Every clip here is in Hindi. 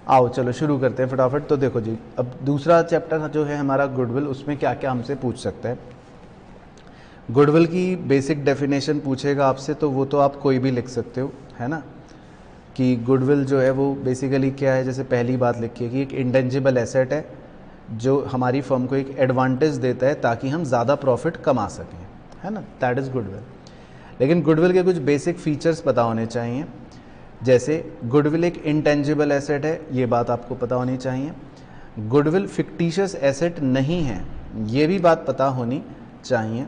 आओ चलो शुरू करते हैं फटाफट। तो देखो जी, अब दूसरा चैप्टर जो है हमारा गुडविल, उसमें क्या क्या हमसे पूछ सकता है। गुडविल की बेसिक डेफिनेशन पूछेगा आपसे, तो वो तो आप कोई भी लिख सकते हो, है ना, कि गुडविल जो है वो बेसिकली क्या है। जैसे पहली बात लिखिए कि एक इंटेंजिबल एसेट है जो हमारी फर्म को एक एडवांटेज देता है ताकि हम ज़्यादा प्रॉफिट कमा सकें, है ना, दैट इज़ गुडविल। लेकिन गुडविल के कुछ बेसिक फीचर्स पता होने चाहिए। जैसे गुडविल एक इंटेंजिबल एसेट है, ये बात आपको पता होनी चाहिए। गुडविल फिक्टिशियस एसेट नहीं है, ये भी बात पता होनी चाहिए।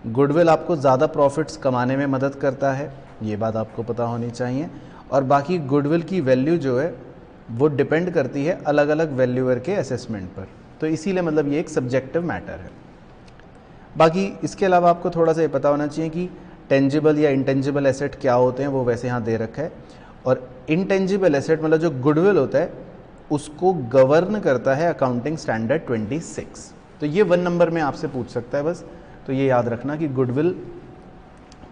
गुडविल आपको ज़्यादा प्रॉफिट्स कमाने में मदद करता है, ये बात आपको पता होनी चाहिए। और बाकी गुडविल की वैल्यू जो है वो डिपेंड करती है अलग अलग वैल्यूअर के असेसमेंट पर, तो इसीलिए मतलब ये एक सब्जेक्टिव मैटर है। बाकी इसके अलावा आपको थोड़ा सा ये पता होना चाहिए कि टेंजिबल या इंटेंजिबल एसेट क्या होते हैं, वो वैसे यहाँ दे रखा है। और इंटेंजिबल एसेट मतलब जो गुडविल होता है उसको गवर्न करता है अकाउंटिंग स्टैंडर्ड 26। तो ये 1 नंबर में आपसे पूछ सकता है बस। तो ये याद रखना कि गुडविल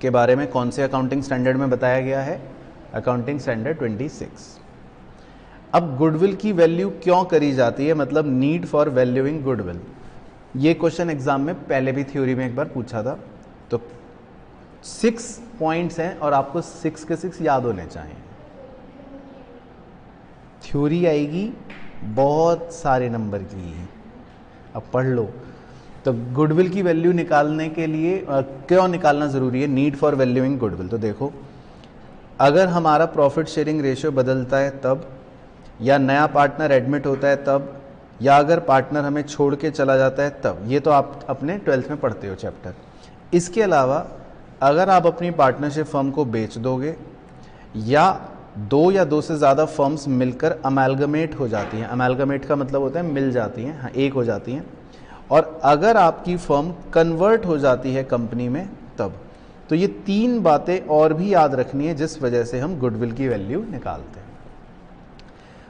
के बारे में कौन से अकाउंटिंग स्टैंडर्ड में बताया गया है, अकाउंटिंग स्टैंडर्ड 26। अब गुडविल की वैल्यू क्यों करी जाती है, मतलब नीड फॉर वैल्यूइंग गुडविल। ये क्वेश्चन एग्जाम में पहले भी थ्योरी में एक बार पूछा था। तो 6 पॉइंट्स हैं और आपको 6 के 6 याद होने चाहिए। थ्योरी आएगी बहुत सारे नंबर की, अब पढ़ लो। तो गुडविल की वैल्यू निकालने के लिए क्यों निकालना ज़रूरी है, नीड फॉर वैल्यूइंग गुडविल। तो देखो, अगर हमारा प्रॉफिट शेयरिंग रेशियो बदलता है तब, या नया पार्टनर एडमिट होता है तब, या अगर पार्टनर हमें छोड़ के चला जाता है तब। ये तो आप अपने 12th में पढ़ते हो चैप्टर। इसके अलावा अगर आप अपनी पार्टनरशिप फर्म को बेच दोगे, या 2 या 2 से ज़्यादा फर्म्स मिलकर अमेलगमेट हो जाती हैं, अमेलगमेट का मतलब होता है मिल जाती हैं, हाँ एक हो जाती हैं, और अगर आपकी फर्म कन्वर्ट हो जाती है कंपनी में तब। तो ये 3 बातें और भी याद रखनी है जिस वजह से हम गुडविल की वैल्यू निकालते हैं।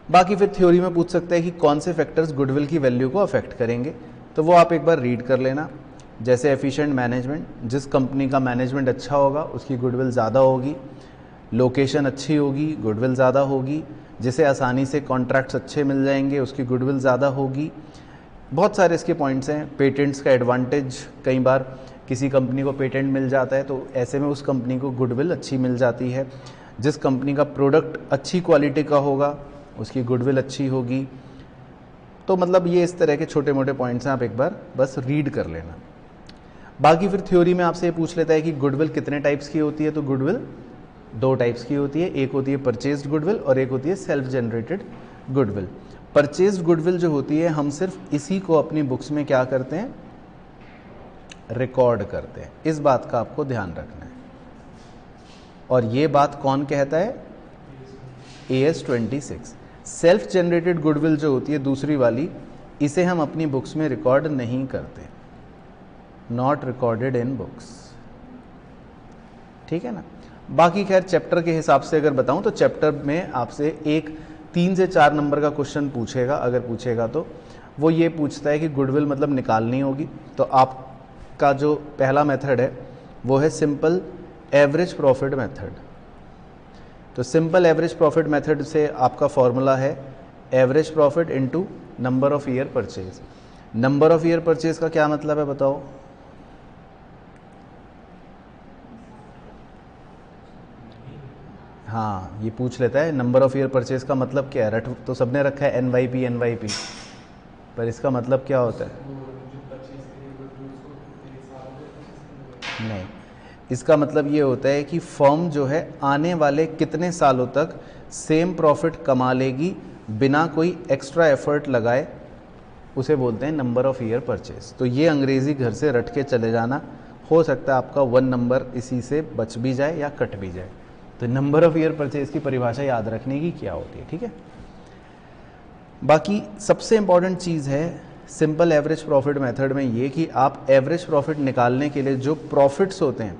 बाकी फिर थ्योरी में पूछ सकते हैं कि कौन से फैक्टर्स गुडविल की वैल्यू को अफेक्ट करेंगे, तो वो आप एक बार रीड कर लेना। जैसे एफिशिएंट मैनेजमेंट, जिस कंपनी का मैनेजमेंट अच्छा होगा उसकी गुडविल ज़्यादा होगी। लोकेशन अच्छी होगी, गुडविल ज़्यादा होगी। जिसे आसानी से कॉन्ट्रैक्ट्स अच्छे मिल जाएंगे उसकी गुडविल ज़्यादा होगी। बहुत सारे इसके पॉइंट्स हैं। पेटेंट्स का एडवांटेज, कई बार किसी कंपनी को पेटेंट मिल जाता है तो ऐसे में उस कंपनी को गुडविल अच्छी मिल जाती है। जिस कंपनी का प्रोडक्ट अच्छी क्वालिटी का होगा उसकी गुडविल अच्छी होगी। तो मतलब ये इस तरह के छोटे मोटे पॉइंट्स हैं, आप एक बार बस रीड कर लेना। बाकी फिर थ्योरी में आपसे ये पूछ लेता है कि गुडविल कितने टाइप्स की होती है, तो गुडविल 2 टाइप्स की होती है। एक होती है परचेज्ड गुडविल और एक होती है self generated goodwill. Purchased goodwill जो होती है हम सिर्फ इसी को अपनी बुक्स में क्या करते हैं, रिकॉर्ड करते हैं। इस बात का आपको ध्यान रखना है। और ये बात कौन कहता है, AS 26। सेल्फ जनरेटेड गुडविल जो होती है दूसरी वाली, इसे हम अपनी बुक्स में रिकॉर्ड नहीं करते, नॉट रिकॉर्डेड इन बुक्स, ठीक है ना। बाकी खैर चैप्टर के हिसाब से अगर बताऊं तो चैप्टर में आपसे एक 3 से 4 नंबर का क्वेश्चन पूछेगा, अगर पूछेगा तो वो ये पूछता है कि गुडविल मतलब निकालनी होगी। तो आपका जो पहला मेथड है वो है सिंपल एवरेज प्रॉफिट मेथड। तो सिंपल एवरेज प्रॉफिट मेथड से आपका फॉर्मूला है average profit into number of year purchase. Number of year purchase का क्या मतलब है बताओ, हाँ ये पूछ लेता है नंबर ऑफ ईयर परचेज का मतलब क्या है। रट तो सबने रखा है NYP, पर इसका मतलब क्या होता है, नहीं, इसका मतलब ये होता है कि फर्म जो है आने वाले कितने सालों तक सेम प्रॉफिट कमा लेगी बिना कोई एक्स्ट्रा एफर्ट लगाए, उसे बोलते हैं नंबर ऑफ ईयर परचेज। तो ये अंग्रेज़ी घर से रट के चले जाना, हो सकता है आपका 1 नंबर इसी से बच भी जाए या कट भी जाए। तो नंबर ऑफ ईयर परचेज की परिभाषा याद रखने की क्या होती है, ठीक है। बाकी सबसे इंपॉर्टेंट चीज़ है सिंपल एवरेज प्रॉफिट मेथड में ये कि आप एवरेज प्रॉफिट निकालने के लिए जो प्रॉफिट्स होते हैं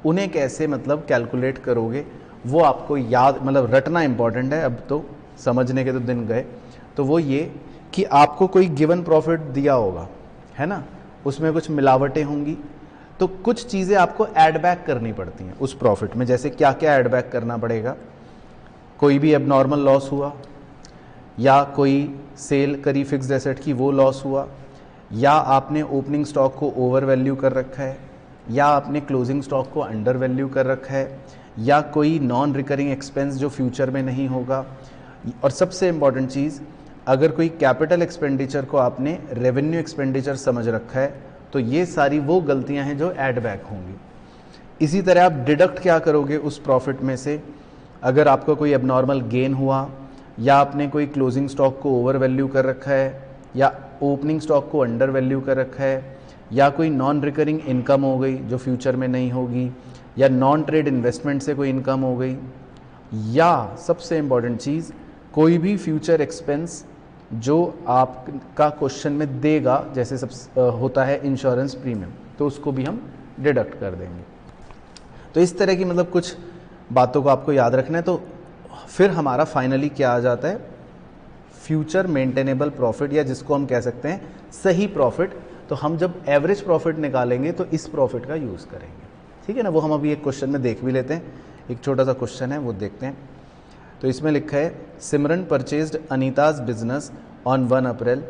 उन्हें कैसे मतलब कैलकुलेट करोगे, वो आपको याद मतलब रटना इंपॉर्टेंट है। अब तो समझने के तो दिन गए। तो वो ये कि आपको कोई गिवन प्रॉफिट दिया होगा, है ना, उसमें कुछ मिलावटें होंगी, तो कुछ चीज़ें आपको ऐड बैक करनी पड़ती हैं उस प्रॉफिट में। जैसे क्या क्या ऐड बैक करना पड़ेगा, कोई भी एबनॉर्मल लॉस हुआ, या कोई सेल करी फिक्स्ड एसेट की वो लॉस हुआ, या आपने ओपनिंग स्टॉक को ओवर वैल्यू कर रखा है, या आपने क्लोजिंग स्टॉक को अंडर वैल्यू कर रखा है, या कोई नॉन रिकरिंग एक्सपेंस जो फ्यूचर में नहीं होगा, और सबसे इम्पॉर्टेंट चीज़, अगर कोई कैपिटल एक्सपेंडिचर को आपने रेवेन्यू एक्सपेंडिचर समझ रखा है तो ये सारी वो गलतियां हैं जो ऐड बैक होंगी। इसी तरह आप डिडक्ट क्या करोगे उस प्रॉफिट में से, अगर आपका कोई एबनॉर्मल गेन हुआ, या आपने कोई क्लोजिंग स्टॉक को ओवर वैल्यू कर रखा है, या ओपनिंग स्टॉक को अंडर वैल्यू कर रखा है, या कोई नॉन रिकरिंग इनकम हो गई जो फ्यूचर में नहीं होगी, या नॉन ट्रेड इन्वेस्टमेंट से कोई इनकम हो गई, या सबसे इम्पॉर्टेंट चीज़ कोई भी फ्यूचर एक्सपेंस जो आपका क्वेश्चन में देगा, जैसे सब होता है इंश्योरेंस प्रीमियम, तो उसको भी हम डिडक्ट कर देंगे। तो इस तरह की मतलब कुछ बातों को आपको याद रखना है। तो फिर हमारा फाइनली क्या आ जाता है, फ्यूचर मेंटेनेबल प्रॉफिट, या जिसको हम कह सकते हैं सही प्रॉफिट। तो हम जब एवरेज प्रॉफिट निकालेंगे तो इस प्रॉफिट का यूज़ करेंगे, ठीक है ना। वो हम अभी एक क्वेश्चन में देख भी लेते हैं, एक छोटा सा क्वेश्चन है वो देखते हैं। तो इसमें लिखा है, Simran purchased Anita's business on 1 April,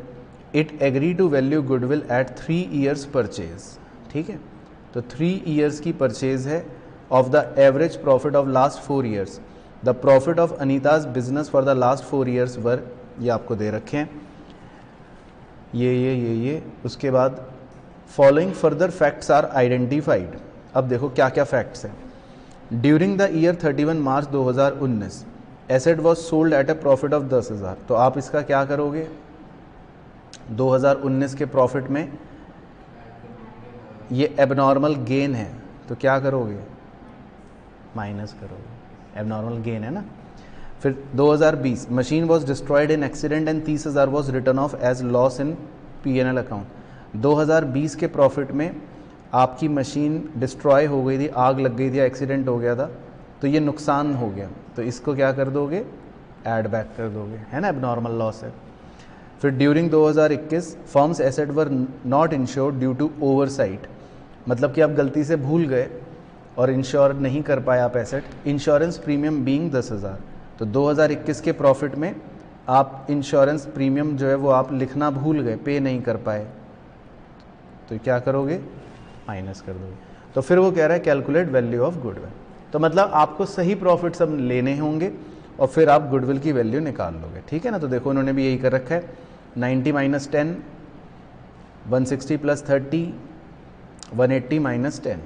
it agree to value goodwill at 3 years purchase, ठीक है। तो 3 ईयर्स की परचेज है of the average profit of last 4 years, the profit of Anita's business for the last 4 years were, ये आपको दे रखे हैं, ये उसके बाद following further facts are identified. अब देखो क्या क्या फैक्ट्स हैं। During the year 31 March 2019 asset was sold at A profit of 10,000। तो आप इसका क्या करोगे, 2019 के प्रॉफिट में ये एबनॉर्मल गेन है तो क्या करोगे, माइनस करोगे, एबनॉर्मल गेन है ना। फिर 2020 machine was destroyed in accident and 30,000 was return of as loss in P&L account. 2020 के प्रॉफिट में आपकी मशीन डिस्ट्रॉय हो गई थी, आग लग गई थी, एक्सीडेंट हो गया था, तो ये नुकसान हो गया, तो इसको क्या कर दोगे, ऐड बैक कर दोगे, है ना, एबनॉर्मल लॉस है। फिर during 2021 firm's asset were not insured due to oversight, मतलब कि आप गलती से भूल गए और इंश्योर नहीं कर पाए आप एसेट, इंश्योरेंस प्रीमियम बीइंग 10,000। तो 2021 के प्रॉफिट में आप इंश्योरेंस प्रीमियम जो है वो आप लिखना भूल गए, पे नहीं कर पाए, तो क्या करोगे, माइनस कर दोगे। तो फिर वो कह रहा है कैलकुलेट वैल्यू ऑफ गुडविल। तो मतलब आपको सही प्रॉफिट सब लेने होंगे और फिर आप गुडविल की वैल्यू निकाल लोगे, ठीक है ना। तो देखो उन्होंने भी यही कर रखा है, 90 - 10, 160 + 30, 180 - 10,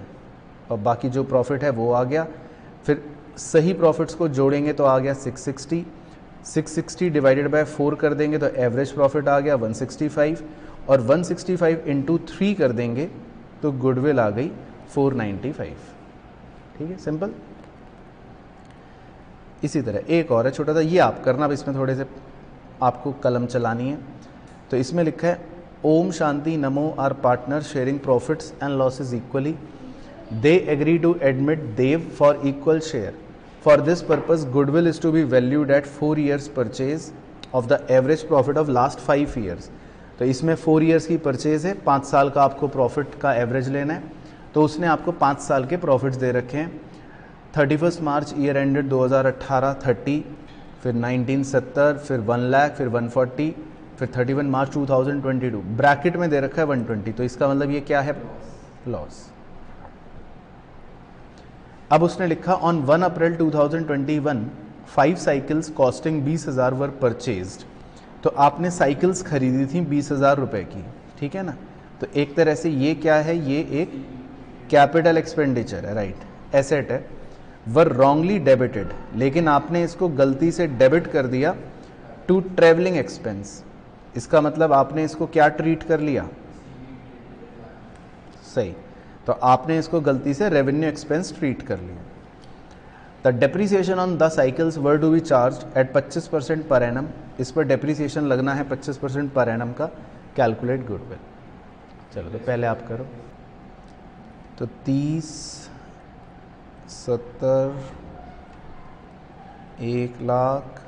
और बाकी जो प्रॉफिट है वो आ गया। फिर सही प्रॉफिट्स को जोड़ेंगे तो आ गया 660, 660 डिवाइडेड बाय 4 कर देंगे तो एवरेज प्रॉफिट आ गया 165, और 165 × 3 कर देंगे तो गुडविल आ गई 495, ठीक है, सिंपल। इसी तरह एक और है छोटा सा, ये आप करना, अब इसमें थोड़े से आपको कलम चलानी है। तो इसमें लिखा है, Om Shanti Namo are partner sharing profits and losses equally, they agree to admit Dev for equal share, for this purpose goodwill is to be valued at 4 years purchase of the average profit of last 5 years. तो इसमें 4 ईयर्स की परचेज है, 5 साल का आपको प्रॉफिट का एवरेज लेना है, तो उसने आपको 5 साल के प्रॉफिट्स दे रखे हैं। 31 मार्च ईयर एंडेड 2018 30, फिर 1970, फिर 1 लाख, फिर 140, फिर 31 मार्च 2022, ब्रैकेट में दे रखा है 120, तो इसका मतलब ये क्या है, लॉस। अब उसने लिखा on 1 April 2021 5 cycles costing 20,000 were purchased. तो आपने साइकिल्स खरीदी थी 20,000 रुपए की, ठीक है ना। तो एक तरह से ये क्या है, ये एक कैपिटल एक्सपेंडिचर है, राइट, एसेट है, वर रॉन्गली डेबिटेड, लेकिन आपने इसको गलती से डेबिट कर दिया टू ट्रेवलिंग एक्सपेंस। इसका मतलब आपने इसको क्या ट्रीट कर लिया, सही, तो आपने इसको गलती से रेवेन्यू एक्सपेंस ट्रीट कर लिया। The depreciation on the cycles were to be charge at 25% per annum, इस पर डेप्रीसिएशन लगना है 25% पर एनम का, कैलकुलेट गुडविल। चलो तो पहले आप करो, तो 30, 70, 1 लाख,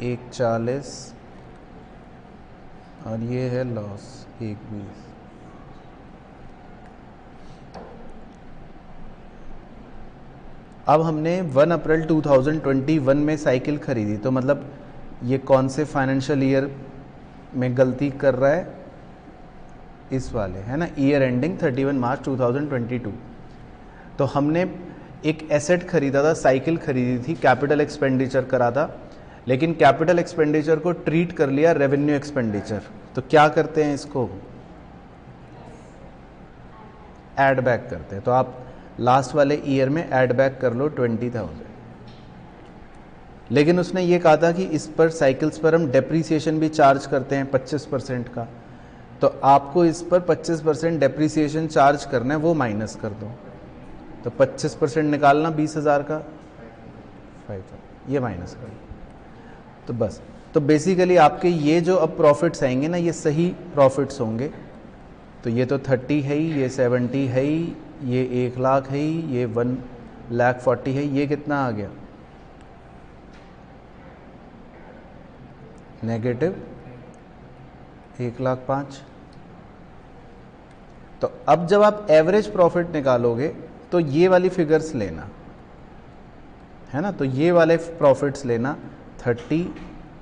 140, और ये है लॉस 120। अब हमने 1 अप्रैल 2021 में साइकिल खरीदी, तो मतलब ये कौन से फाइनेंशियल ईयर में गलती कर रहा है, इस वाले, है ना, ईयर एंडिंग 31 मार्च 2022। तो हमने एक एसेट खरीदा था, साइकिल खरीदी थी, कैपिटल एक्सपेंडिचर करा था, लेकिन कैपिटल एक्सपेंडिचर को ट्रीट कर लिया रेवेन्यू एक्सपेंडिचर। तो क्या करते हैं, इसको ऐड बैक करते हैं। तो आप लास्ट वाले ईयर में ऐड बैक कर लो 20,000। लेकिन उसने ये कहा था कि इस पर साइकिल्स पर हम डेप्रीसिएशन भी चार्ज करते हैं 25% का, तो आपको इस पर 25% डेप्रीसिएशन चार्ज करना है, वो माइनस कर दो। तो 25% निकालना 20,000 का 5, ये माइनस कर दो। तो बस, तो बेसिकली आपके ये जो अब प्रॉफिट्स आएंगे ना, ये सही प्रॉफिट्स होंगे। तो ये तो 30 है ही, ये 70 है ही, ये 1 लाख है ही, ये 1,40,000 है। ये कितना आ गया, नेगेटिव 1,05,000। तो अब जब आप एवरेज प्रॉफिट निकालोगे तो ये वाली फिगर्स लेना, है ना, तो ये वाले प्रॉफिट्स लेना 30,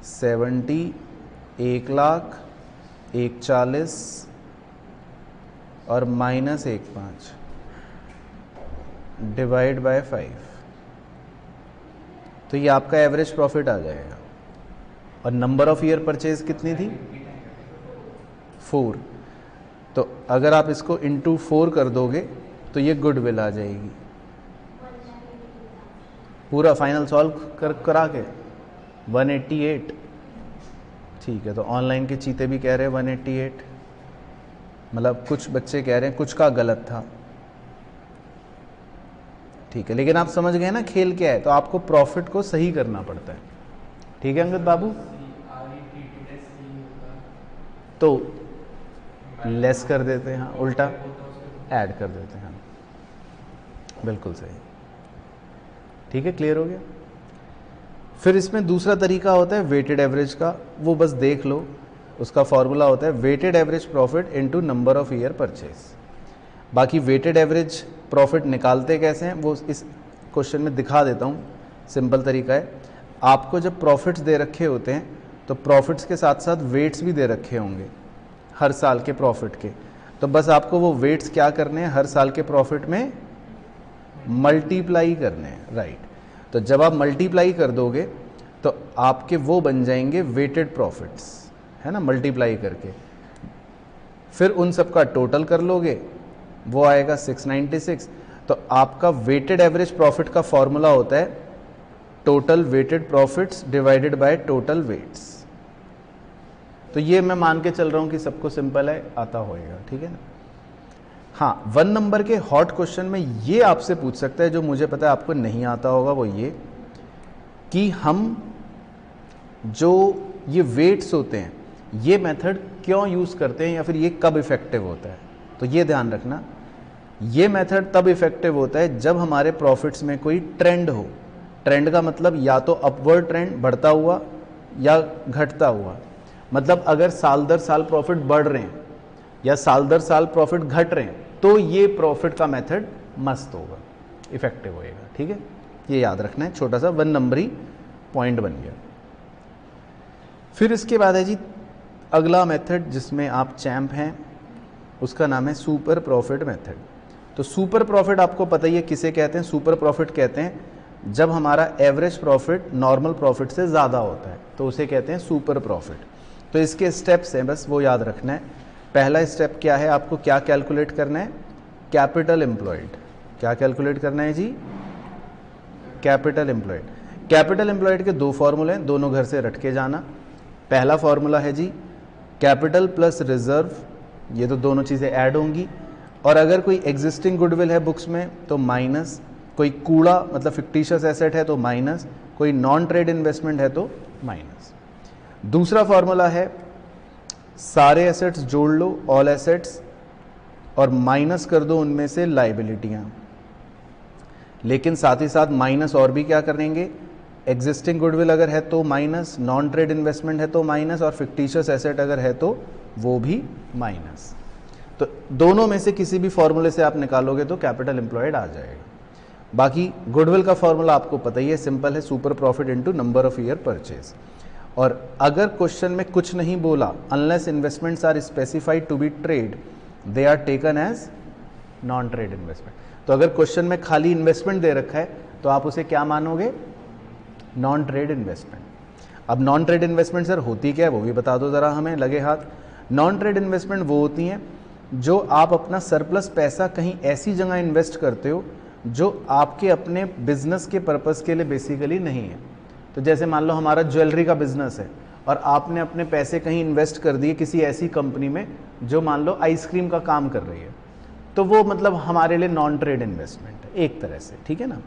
70, 1 लाख, 1,40 और -1,5 डिवाइड बाय 5। तो ये आपका एवरेज प्रॉफिट आ जाएगा। और नंबर ऑफ ईयर परचेज कितनी थी, 4। तो अगर आप इसको इंटू 4 कर दोगे तो ये गुडविल आ जाएगी। पूरा फाइनल सॉल्व करा के 188। ठीक है, तो ऑनलाइन के चीते भी कह रहे हैं 188, मतलब कुछ बच्चे कह रहे हैं कुछ का गलत था। ठीक है, लेकिन आप समझ गए ना खेल क्या है। तो आपको प्रॉफिट को सही करना पड़ता है। ठीक है अंगद बाबू, तो लेस कर देते हैं, हाँ, उल्टा ऐड कर देते हैं, हाँ, बिल्कुल सही। ठीक है, क्लियर हो गया। फिर इसमें दूसरा तरीका होता है वेटेड एवरेज का, वो बस देख लो। उसका फॉर्मूला होता है weighted average profit into number of year purchase. बाकी वेटेड एवरेज प्रॉफिट निकालते कैसे हैं वो इस क्वेश्चन में दिखा देता हूँ। सिंपल तरीका है, आपको जब प्रॉफिट्स दे रखे होते हैं तो प्रॉफिट्स के साथ साथ वेट्स भी दे रखे होंगे हर साल के प्रॉफिट के। तो बस आपको वो वेट्स क्या करने हैं, हर साल के प्रॉफिट में मल्टीप्लाई करने हैं, राइट। तो जब आप मल्टीप्लाई कर दोगे तो आपके वो बन जाएंगे वेटेड प्रॉफिट्स, है ना, मल्टीप्लाई करके। फिर उन सब का टोटल कर लोगे, वो आएगा 696। तो आपका वेटेड एवरेज प्रॉफिट का फॉर्मूला होता है total weighted profits divided by total weights. तो ये मैं मान के चल रहा हूं कि सबको सिंपल है, आता होएगा, ठीक है ना। हाँ, 1 नंबर के हॉट क्वेश्चन में ये आपसे पूछ सकता है, जो मुझे पता है आपको नहीं आता होगा, वो ये कि हम जो ये वेट्स होते हैं ये मेथड क्यों यूज करते हैं या फिर ये कब इफेक्टिव होता है। तो ये ध्यान रखना, ये मेथड तब इफेक्टिव होता है जब हमारे प्रॉफिट्स में कोई ट्रेंड हो। ट्रेंड का मतलब या तो अपवर्ड ट्रेंड बढ़ता हुआ या घटता हुआ। मतलब अगर साल दर साल प्रॉफिट बढ़ रहे हैं या साल दर साल प्रॉफिट घट रहे हैं तो ये प्रॉफिट का मेथड मस्त होगा, इफेक्टिव होएगा। ठीक है, ये याद रखना है, छोटा सा 1 नंबरी पॉइंट बन गया। फिर इसके बाद है जी अगला मेथड जिसमें आप चैंप हैं, उसका नाम है सुपर प्रॉफिट मेथड। तो सुपर प्रॉफिट आपको पता ही है किसे कहते हैं। सुपर प्रॉफिट कहते हैं जब हमारा एवरेज प्रॉफिट नॉर्मल प्रॉफिट से ज़्यादा होता है, तो उसे कहते हैं सुपर प्रॉफिट। तो इसके स्टेप्स हैं, बस वो याद रखना है। पहला स्टेप क्या है, आपको क्या कैलकुलेट करना है, कैपिटल एम्प्लॉयड। क्या कैलकुलेट करना है जी, कैपिटल एम्प्लॉयड। कैपिटल एम्प्लॉयड के 2 फॉर्मूले हैं, दोनों घर से रट के जाना। पहला फॉर्मूला है जी कैपिटल प्लस रिजर्व, ये तो दोनों चीज़ें ऐड होंगी। और अगर कोई एग्जिस्टिंग गुडविल है बुक्स में तो माइनस, कोई कूड़ा मतलब फिक्टिशियस एसेट है तो माइनस, कोई नॉन ट्रेड इन्वेस्टमेंट है तो माइनस। दूसरा फॉर्मूला है सारे एसेट्स जोड़ लो, ऑल एसेट्स, और माइनस कर दो उनमें से लाइबिलिटियां। लेकिन साथ ही साथ माइनस और भी क्या करेंगे, एग्जिस्टिंग गुडविल अगर है तो माइनस, नॉन ट्रेड इन्वेस्टमेंट है तो माइनस, और फिक्टिशियस एसेट अगर है तो वो भी माइनस। तो दोनों में से किसी भी फॉर्मूले से आप निकालोगे तो कैपिटल एम्प्लॉयड आ जाएगा। बाकी गुडविल का फॉर्मूला आपको पता ही है, सिंपल है, super profit into number of year purchase. और अगर क्वेश्चन में कुछ नहीं बोला, unless investments are specified to be trade, they are taken as non trade investment. तो अगर क्वेश्चन में खाली इन्वेस्टमेंट दे रखा है तो आप उसे क्या मानोगे? Non trade investment. अब नॉन ट्रेड इन्वेस्टमेंट सर होती क्या है वो भी बता दो ज़रा हमें, लगे हाथ। नॉन ट्रेड इन्वेस्टमेंट वो होती हैं जो आप अपना सरप्लस पैसा कहीं ऐसी जगह इन्वेस्ट करते हो जो आपके अपने बिजनेस के पर्पस के लिए बेसिकली नहीं है। तो जैसे मान लो हमारा ज्वेलरी का बिजनेस है और आपने अपने पैसे कहीं इन्वेस्ट कर दिए किसी ऐसी कंपनी में जो मान लो आइसक्रीम का काम कर रही है, तो वो मतलब हमारे लिए नॉन ट्रेड इन्वेस्टमेंट है एक तरह से, ठीक है ना।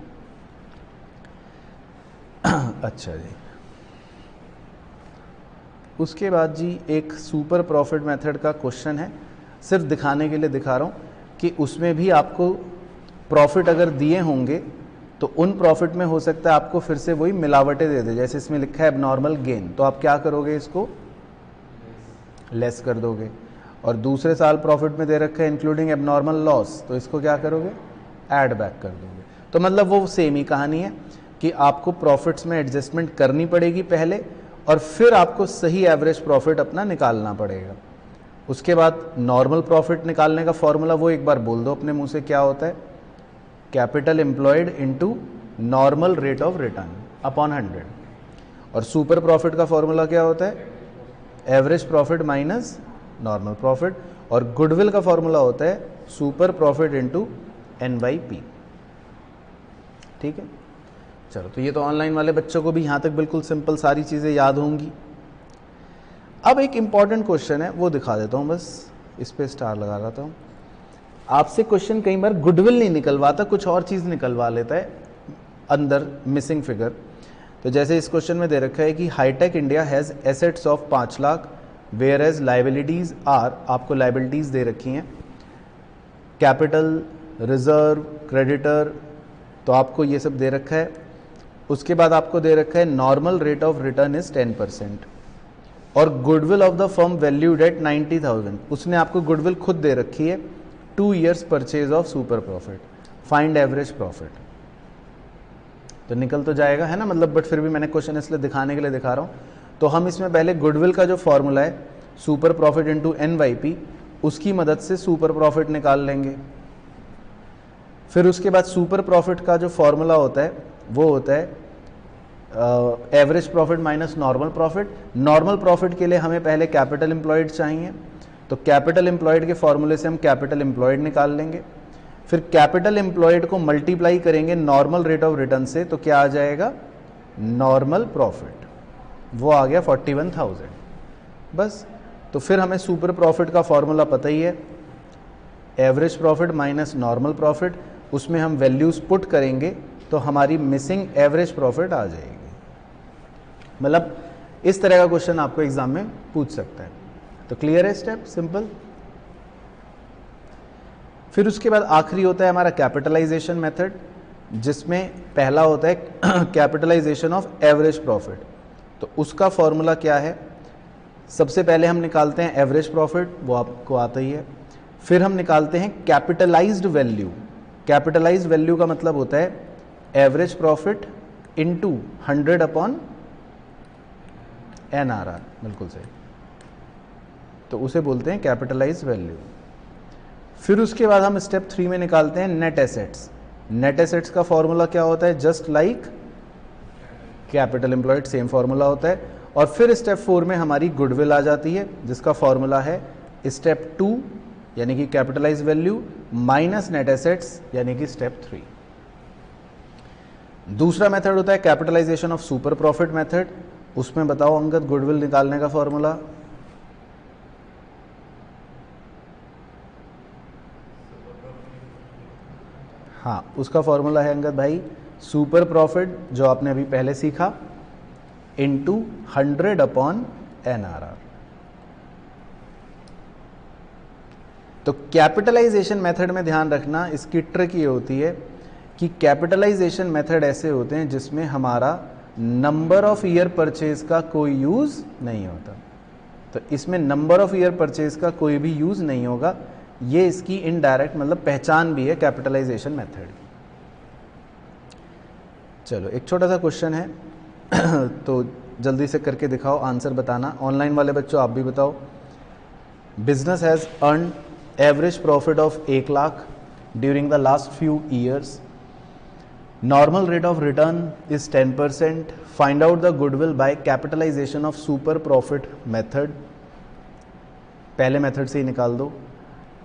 अच्छा जी, उसके बाद जी एक सुपर प्रॉफिट मेथड का क्वेश्चन है, सिर्फ दिखाने के लिए दिखा रहा हूँ कि उसमें भी आपको प्रॉफिट अगर दिए होंगे तो उन प्रॉफिट में हो सकता है आपको फिर से वही मिलावटें दे दे। जैसे इसमें लिखा है एबनॉर्मल गेन, तो आप क्या करोगे? इसको लेस कर दोगे। और दूसरे साल प्रॉफिट में दे रखा है इंक्लूडिंग एबनॉर्मल लॉस, तो इसको क्या करोगे? ऐड बैक कर दोगे। तो मतलब वो सेम ही कहानी है कि आपको प्रॉफिट्स में एडजस्टमेंट करनी पड़ेगी पहले और फिर आपको सही एवरेज प्रॉफिट अपना निकालना पड़ेगा। उसके बाद नॉर्मल प्रॉफिट निकालने का फॉर्मूला वो एक बार बोल दो अपने मुंह से, क्या होता है? Capital employed into normal rate of return upon 100। और सुपर प्रॉफिट का फॉर्मूला क्या होता है? Average profit minus normal profit. और गुडविल का फॉर्मूला होता है सुपर प्रॉफिट इनटू NYP। ठीक है, चलो तो ये तो ऑनलाइन वाले बच्चों को भी यहाँ तक बिल्कुल सिंपल सारी चीज़ें याद होंगी। अब एक इम्पॉर्टेंट क्वेश्चन है वो दिखा देता हूँ, बस इस पे स्टार लगा रहा था। आपसे क्वेश्चन कई बार गुडविल नहीं निकलवाता, कुछ और चीज़ निकलवा लेता है अंदर मिसिंग फिगर। तो जैसे इस क्वेश्चन में दे रखा है कि Hitech India has assets of 5 lakh whereas liabilities are, आपको लाइबिलिटीज़ दे रखी हैं, कैपिटल, रिजर्व, क्रेडिटर, तो आपको ये सब दे रखा है। उसके बाद आपको दे रखा है normal rate of return is 10% और goodwill of the firm valued at 90,000। उसने आपको गुडविल खुद दे रखी है 2 years purchase of super profit, find average profit. तो निकल तो जाएगा है ना, मतलब बट फिर भी मैंने क्वेश्चन इसलिए दिखाने के लिए दिखा रहा हूँ। तो हम इसमें पहले गुडविल का जो फॉर्मूला है सुपर प्रॉफिट इनटू NYP, उसकी मदद से सुपर प्रॉफिट निकाल लेंगे। फिर उसके बाद सुपर प्रॉफिट का जो फॉर्मूला होता है वो होता है average profit minus normal profit. Normal profit के लिए हमें पहले कैपिटल एम्प्लॉयड चाहिए, तो कैपिटल एम्प्लॉयड के फॉर्मूले से हम कैपिटल एम्प्लॉयड निकाल लेंगे। फिर कैपिटल एम्प्लॉयड को मल्टीप्लाई करेंगे नॉर्मल रेट ऑफ रिटर्न से, तो क्या आ जाएगा? नॉर्मल प्रॉफिट, वो आ गया 41,000 बस। तो फिर हमें सुपर प्रॉफिट का फॉर्मूला पता ही है, average profit minus normal profit, उसमें हम वैल्यूज पुट करेंगे तो हमारी मिसिंग एवरेज प्रॉफिट आ जाएगी। मतलब इस तरह का क्वेश्चन आपको एग्जाम में पूछ सकता है। तो क्लियर है स्टेप, सिंपल। फिर उसके बाद आखिरी होता है हमारा कैपिटलाइजेशन मेथड, जिसमें पहला होता है कैपिटलाइजेशन ऑफ एवरेज प्रॉफिट। तो उसका फॉर्मूला क्या है? सबसे पहले हम निकालते हैं एवरेज प्रॉफिट, वो आपको आता ही है। फिर हम निकालते हैं कैपिटलाइज्ड वैल्यू। कैपिटलाइज्ड वैल्यू का मतलब होता है average profit into 100 upon NRR, बिल्कुल सही। तो उसे बोलते हैं कैपिटलाइज्ड वैल्यू। फिर उसके बाद हम स्टेप 3 में निकालते हैं नेट एसेट्स। नेट एसेट्स का फॉर्मूला क्या होता है? Just like capital employed, same formula होता है। और फिर स्टेप 4 में हमारी गुडविल आ जाती है, जिसका फॉर्मूला है स्टेप 2 यानी कि capitalised value minus net assets यानी कि स्टेप 3। दूसरा मेथड होता है capitalisation of super profit method. उसमें बताओ अंगद गुडविल निकालने का फॉर्मूला। हाँ, उसका फॉर्मूला है अंगद भाई सुपर प्रॉफिट, जो आपने अभी पहले सीखा, इनटू 100 अपॉन NRR। तो कैपिटलाइजेशन मेथड में ध्यान रखना, इसकी ट्रिक ये होती है कि कैपिटलाइजेशन मेथड ऐसे होते हैं जिसमें हमारा नंबर ऑफ ईयर परचेज का कोई यूज नहीं होता। तो इसमें नंबर ऑफ ईयर परचेज का कोई भी यूज नहीं होगा, ये इसकी इनडायरेक्ट मतलब पहचान भी है कैपिटलाइजेशन मेथड। चलो एक छोटा सा क्वेश्चन है तो जल्दी से करके दिखाओ, आंसर बताना। ऑनलाइन वाले बच्चों आप भी बताओ। Business has earn average profit of 1 lakh during the last few years. Normal rate of return is 10%. Find out the goodwill by capitalisation of super profit method. पहले मेथड से ही निकाल दो।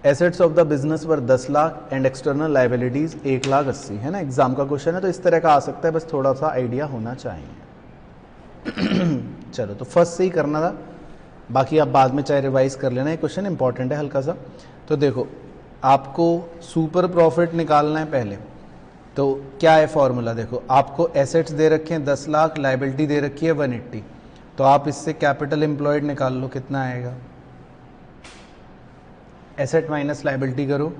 Assets of the business were 10 lakh and external liabilities 1,80,000 है ना। एग्जाम का क्वेश्चन है तो इस तरह का आ सकता है, बस थोड़ा सा आइडिया होना चाहिए। चलो तो फर्स्ट से ही करना था, बाकी आप बाद में चाहे रिवाइज कर लेना, ये क्वेश्चन इंपॉर्टेंट है हल्का सा। तो देखो आपको सुपर प्रॉफिट निकालना है पहले, तो क्या है फॉर्मूला, देखो आपको एसेट्स दे रखे हैं 10 लाख, लाइबिलिटी दे रखी है 180, तो आप इससे कैपिटल एम्प्लॉयड निकाल लो, कितना आएगा, एसेट माइनस लाइबिलिटी करो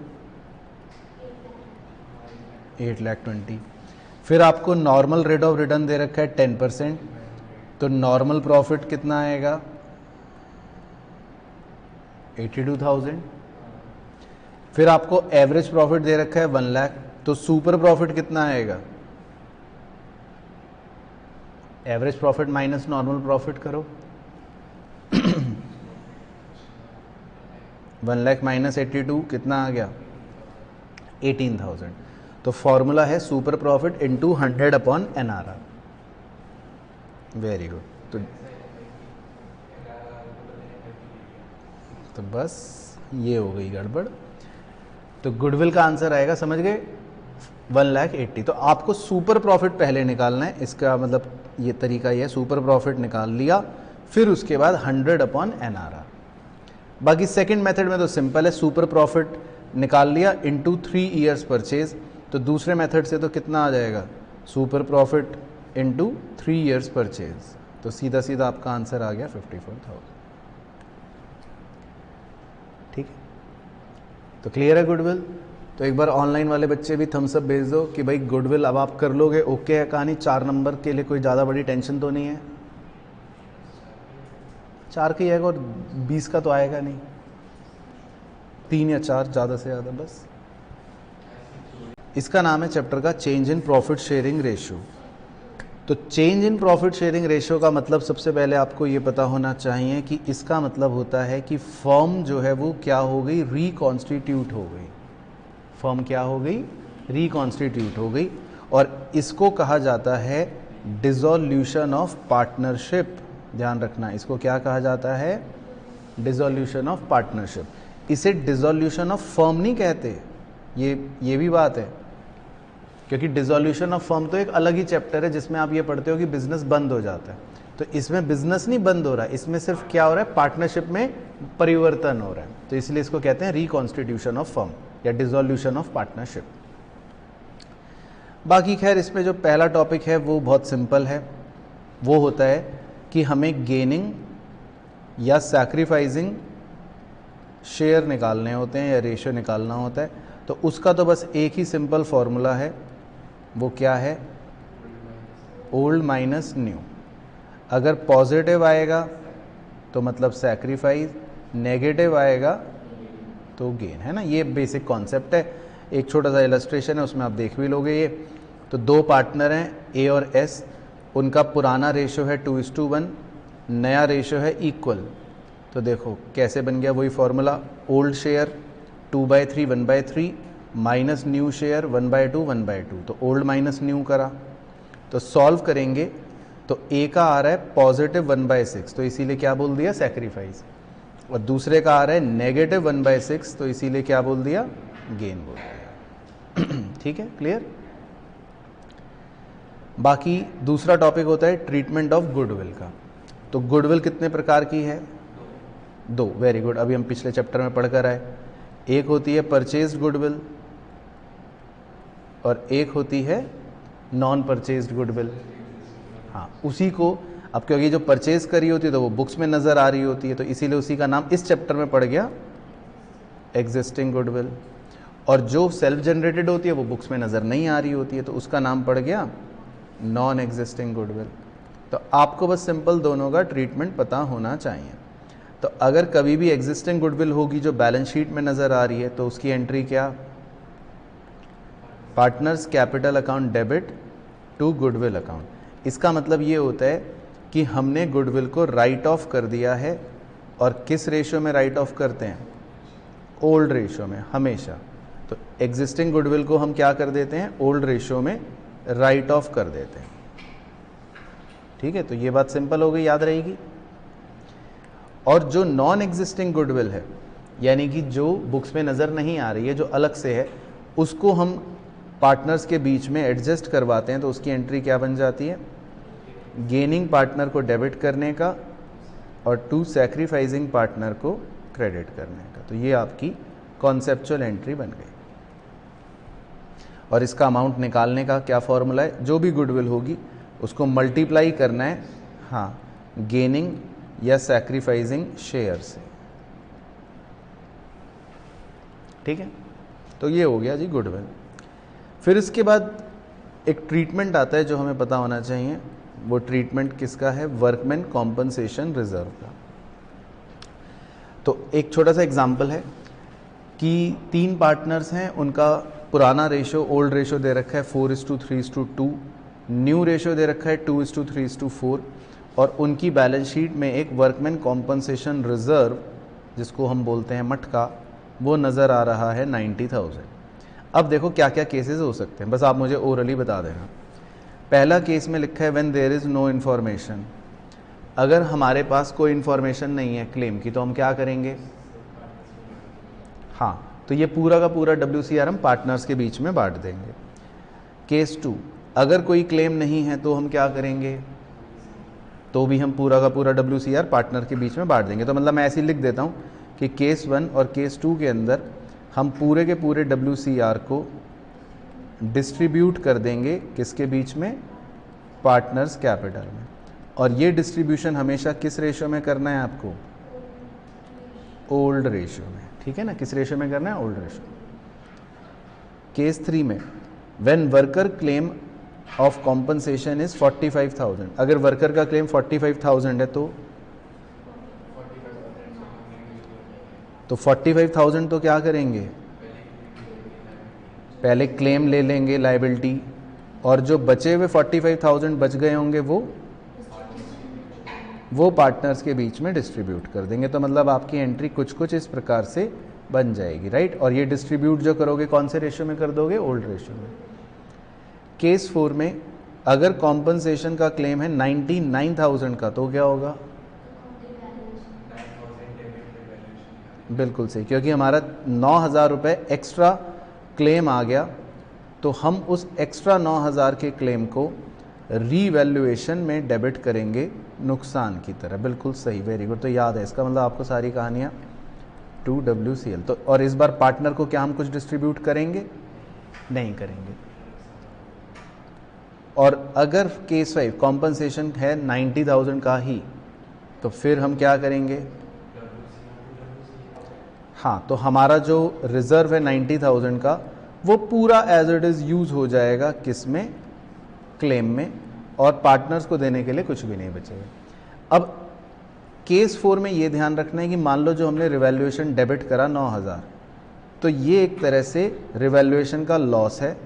8,20,000। फिर आपको नॉर्मल रेट ऑफ रिटर्न दे रखा है 10%, तो नॉर्मल प्रॉफिट कितना आएगा 82,000। फिर आपको एवरेज प्रॉफिट दे रखा है 1 लाख, तो सुपर प्रॉफिट कितना आएगा, average profit minus normal profit करो 1 लाख माइनस 82 कितना आ गया 18,000। तो फॉर्मूला है super profit into 100/NRR। Very good. तो बस ये हो गई गड़बड़। तो गुडविल का आंसर आएगा, समझ गए, 1,80,000। तो आपको सुपर प्रॉफिट पहले निकालना है, इसका मतलब ये तरीका ये है, सुपर प्रॉफिट निकाल लिया, फिर उसके बाद 100/NRR। बाकी सेकंड मेथड में तो सिंपल है, सुपर प्रॉफिट निकाल लिया इनटू 3 ईयर्स परचेज। तो दूसरे मेथड से तो कितना आ जाएगा, super profit into 3 years purchase. तो सीधा सीधा आपका आंसर आ गया 54,000। ठीक है, तो क्लियर है गुडविल। तो एक बार ऑनलाइन वाले बच्चे भी थम्स अप भेज दो कि भाई गुडविल अब आप कर लोगे, ओके है कहानी। 4 नंबर के लिए कोई ज़्यादा बड़ी टेंशन तो नहीं है, 4 का ही आएगा और 20 का तो आएगा नहीं, 3 या 4 ज़्यादा से ज़्यादा बस। इसका नाम है चैप्टर का change in profit sharing ratio. तो change in profit sharing ratio का मतलब सबसे पहले आपको ये पता होना चाहिए कि इसका मतलब होता है कि फर्म जो है वो क्या हो गई, रिकॉन्स्टिट्यूट हो गई। फर्म क्या हो गई, रिकॉन्स्टिट्यूट हो गई, और इसको कहा जाता है डिसॉल्यूशन ऑफ पार्टनरशिप। ध्यान रखना, इसको क्या कहा जाता है, डिसॉल्यूशन ऑफ पार्टनरशिप। इसे डिसॉल्यूशन ऑफ फर्म नहीं कहते, ये भी बात है, क्योंकि डिसॉल्यूशन ऑफ फर्म तो एक अलग ही चैप्टर है जिसमें आप ये पढ़ते हो कि बिजनेस बंद हो जाता है। तो इसमें बिजनेस नहीं बंद हो रहा है, इसमें सिर्फ क्या हो रहा है, पार्टनरशिप में परिवर्तन हो रहा है। तो इसलिए इसको कहते हैं रिकॉन्स्टिट्यूशन ऑफ फर्म या डिसॉल्यूशन ऑफ पार्टनरशिप। बाकी खैर इसमें जो पहला टॉपिक है वो बहुत सिंपल है, वो होता है कि हमें गेनिंग या सैक्रिफाइसिंग शेयर निकालने होते हैं या रेशियो निकालना होता है। तो उसका तो बस एक ही सिंपल फॉर्मूला है, वो क्या है, ओल्ड माइनस न्यू। अगर पॉजिटिव आएगा तो मतलब सैक्रिफाइस, नेगेटिव आएगा तो गेन, है ना। ये बेसिक कॉन्सेप्ट है। एक छोटा सा इलस्ट्रेशन है, उसमें आप देख भी लोगे ये। तो 2 पार्टनर हैं ए और एस, उनका पुराना रेशियो है 2:1, नया रेशियो है इक्वल। तो देखो कैसे बन गया, वही formula, old share 2/3 1/3 minus new share 1/2 1/2। तो ओल्ड माइनस न्यू करा, तो सॉल्व करेंगे तो ए का आ रहा है पॉजिटिव 1/6, तो इसीलिए क्या बोल दिया, सैक्रिफाइस। और दूसरे का आ रहा है नेगेटिव 1/6, तो इसीलिए क्या बोल दिया, गेन बोल दिया। ठीक है, क्लियर। बाकी दूसरा टॉपिक होता है ट्रीटमेंट ऑफ गुडविल का। तो गुडविल कितने प्रकार की है, 2। वेरी गुड, अभी हम पिछले चैप्टर में पढ़कर आए। एक होती है परचेज्ड गुडविल और एक होती है नॉन परचेज्ड गुडविल। हाँ, उसी को अब क्योंकि जो परचेज करी होती है तो वो बुक्स में नज़र आ रही होती है, तो इसीलिए उसी का नाम इस चैप्टर में पड़ गया एग्जिस्टिंग गुडविल। और जो सेल्फ जनरेटेड होती है वो बुक्स में नज़र नहीं आ रही होती है, तो उसका नाम पड़ गया नॉन एग्जिस्टिंग गुडविल। तो आपको बस सिंपल दोनों का ट्रीटमेंट पता होना चाहिए। तो अगर कभी भी एग्जिस्टिंग गुडविल होगी जो बैलेंस शीट में नज़र आ रही है, तो उसकी एंट्री क्या, partners capital account debit to goodwill account. इसका मतलब ये होता है कि हमने गुडविल को राइट ऑफ कर दिया है, और किस रेशियो में राइट ऑफ करते हैं? ओल्ड रेशियो में हमेशा। तो एग्जिस्टिंग गुडविल को हम क्या कर देते हैं? ओल्ड रेशियो में राइट ऑफ कर देते हैं। ठीक है, तो ये बात सिंपल हो गई, याद रहेगी। और जो नॉन एग्जिस्टिंग गुडविल है, यानी कि जो बुक्स में नज़र नहीं आ रही है, जो अलग से है, उसको हम पार्टनर्स के बीच में एडजस्ट करवाते हैं, तो उसकी एंट्री क्या बन जाती है? गेनिंग पार्टनर को डेबिट करने का और टू सैक्रिफाइसिंग पार्टनर को क्रेडिट करने का। तो ये आपकी कॉन्सेप्चुअल एंट्री बन गई। और इसका अमाउंट निकालने का क्या फॉर्मूला है? जो भी गुडविल होगी उसको मल्टीप्लाई करना है, हाँ, गेनिंग या सैक्रिफाइसिंग शेयर से। ठीक है, तो ये हो गया जी गुडविल। फिर इसके बाद एक ट्रीटमेंट आता है जो हमें पता होना चाहिए। वो ट्रीटमेंट किसका है? वर्कमैन कॉम्पनसेशन रिजर्व का। तो एक छोटा सा एग्जांपल है कि 3 पार्टनर्स हैं, उनका पुराना रेशो, ओल्ड रेशो दे रखा है 4:3:2, न्यू रेशो दे रखा है 2:3:4, और उनकी बैलेंस शीट में एक वर्कमैन कॉम्पनसेशन रिजर्व, जिसको हम बोलते हैं मटका, वो नज़र आ रहा है 90,000। अब देखो क्या क्या केसेस हो सकते हैं, बस आप मुझे ओरली बता देना। पहला केस में लिखा है when there is no information. अगर हमारे पास कोई इन्फॉर्मेशन नहीं है क्लेम की, तो हम क्या करेंगे? हाँ, तो ये पूरा का पूरा WCR हम पार्टनर्स के बीच में बांट देंगे। केस 2, अगर कोई क्लेम नहीं है तो हम क्या करेंगे? तो भी हम पूरा का पूरा WCR पार्टनर के बीच में बांट देंगे। तो मतलब मैं ऐसे ही लिख देता हूँ कि केस 1 और केस 2 के अंदर हम पूरे के पूरे WCR को डिस्ट्रीब्यूट कर देंगे किसके बीच में? पार्टनर्स कैपिटल में। और ये डिस्ट्रीब्यूशन हमेशा किस रेशियो में करना है आपको? ओल्ड रेशियो में। ठीक है ना, किस रेशियो में करना है? Old ratio. केस 3 में when worker claim of compensation is 45,000, अगर वर्कर का क्लेम 45,000 है तो 45,000 तो क्या करेंगे? पहले क्लेम ले लेंगे लायबिलिटी, और जो बचे हुए 45,000 बच गए होंगे वो पार्टनर्स के बीच में डिस्ट्रीब्यूट कर देंगे। तो मतलब आपकी एंट्री कुछ कुछ इस प्रकार से बन जाएगी, राइट। और ये डिस्ट्रीब्यूट जो करोगे कौन से रेशियो में कर दोगे? ओल्ड रेशियो में। केस 4 में अगर कॉम्पनसेशन का क्लेम है 99,000 का, तो क्या होगा? बिल्कुल सही, क्योंकि हमारा 9,000 रुपये एक्स्ट्रा क्लेम आ गया, तो हम उस एक्स्ट्रा 9,000 के क्लेम को रीवैल्यूएशन में डेबिट करेंगे नुकसान की तरह। बिल्कुल सही, वेरी गुड। तो याद है, इसका मतलब आपको सारी कहानियाँ 2WCL। तो और इस बार पार्टनर को क्या हम कुछ डिस्ट्रीब्यूट करेंगे? नहीं करेंगे। और अगर केस 5 कॉम्पनसेशन है 90,000 का ही, तो फिर हम क्या करेंगे? हाँ, तो हमारा जो रिजर्व है 90,000 का, वो पूरा एज इट इज़ यूज़ हो जाएगा किस में? क्लेम में, और पार्टनर्स को देने के लिए कुछ भी नहीं बचेगा। अब केस 4 में ये ध्यान रखना है कि मान लो जो हमने रिवैल्यूएशन डेबिट करा 9,000, तो ये एक तरह से रिवैल्यूएशन का लॉस है।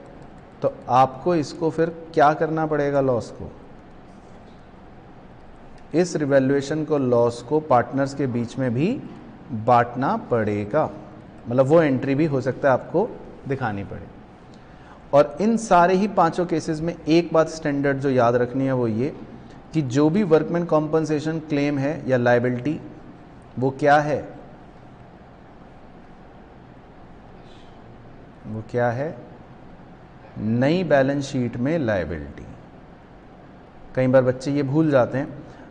तो आपको इसको फिर क्या करना पड़ेगा? लॉस को, इस रिवैल्यूएशन को, लॉस को पार्टनर्स के बीच में भी बांटना पड़ेगा। मतलब वो एंट्री भी हो सकता है आपको दिखानी पड़े। और इन सारे ही 5 केसेस में एक बात स्टैंडर्ड जो याद रखनी है वो ये कि जो भी वर्कमैन कॉम्पनसेशन क्लेम है या लायबिलिटी, वो क्या है? वो क्या है? नई बैलेंस शीट में लायबिलिटी। कई बार बच्चे ये भूल जाते हैं।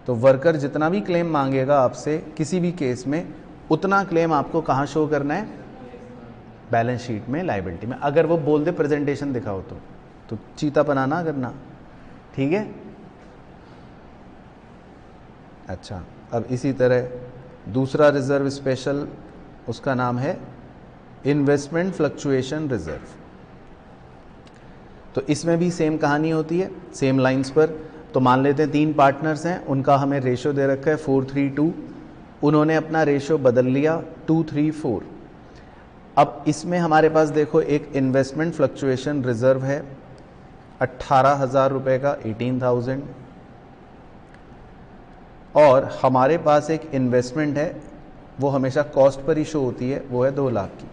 तो वर्कर जितना भी क्लेम मांगेगा आपसे किसी भी केस में, उतना क्लेम आपको कहाँ शो करना है? बैलेंस शीट में, लायबिलिटी में। अगर वो बोल दे प्रेजेंटेशन दिखाओ तो चीतापना ना करना, ठीक है? अच्छा, अब इसी तरह दूसरा रिजर्व स्पेशल, उसका नाम है इन्वेस्टमेंट फ्लक्चुएशन रिजर्व। तो इसमें भी सेम कहानी होती है, सेम लाइंस पर। तो मान लेते हैं 3 पार्टनर्स हैं, उनका हमें रेशो दे रखा है 4:3:2, उन्होंने अपना रेशो बदल लिया 2:3:4। अब इसमें हमारे पास देखो एक इन्वेस्टमेंट फ्लक्चुएशन रिजर्व है 18,000 रुपये का, 18,000। और हमारे पास एक इन्वेस्टमेंट है, वो हमेशा कॉस्ट पर ही शो होती है, वो है 2 लाख की।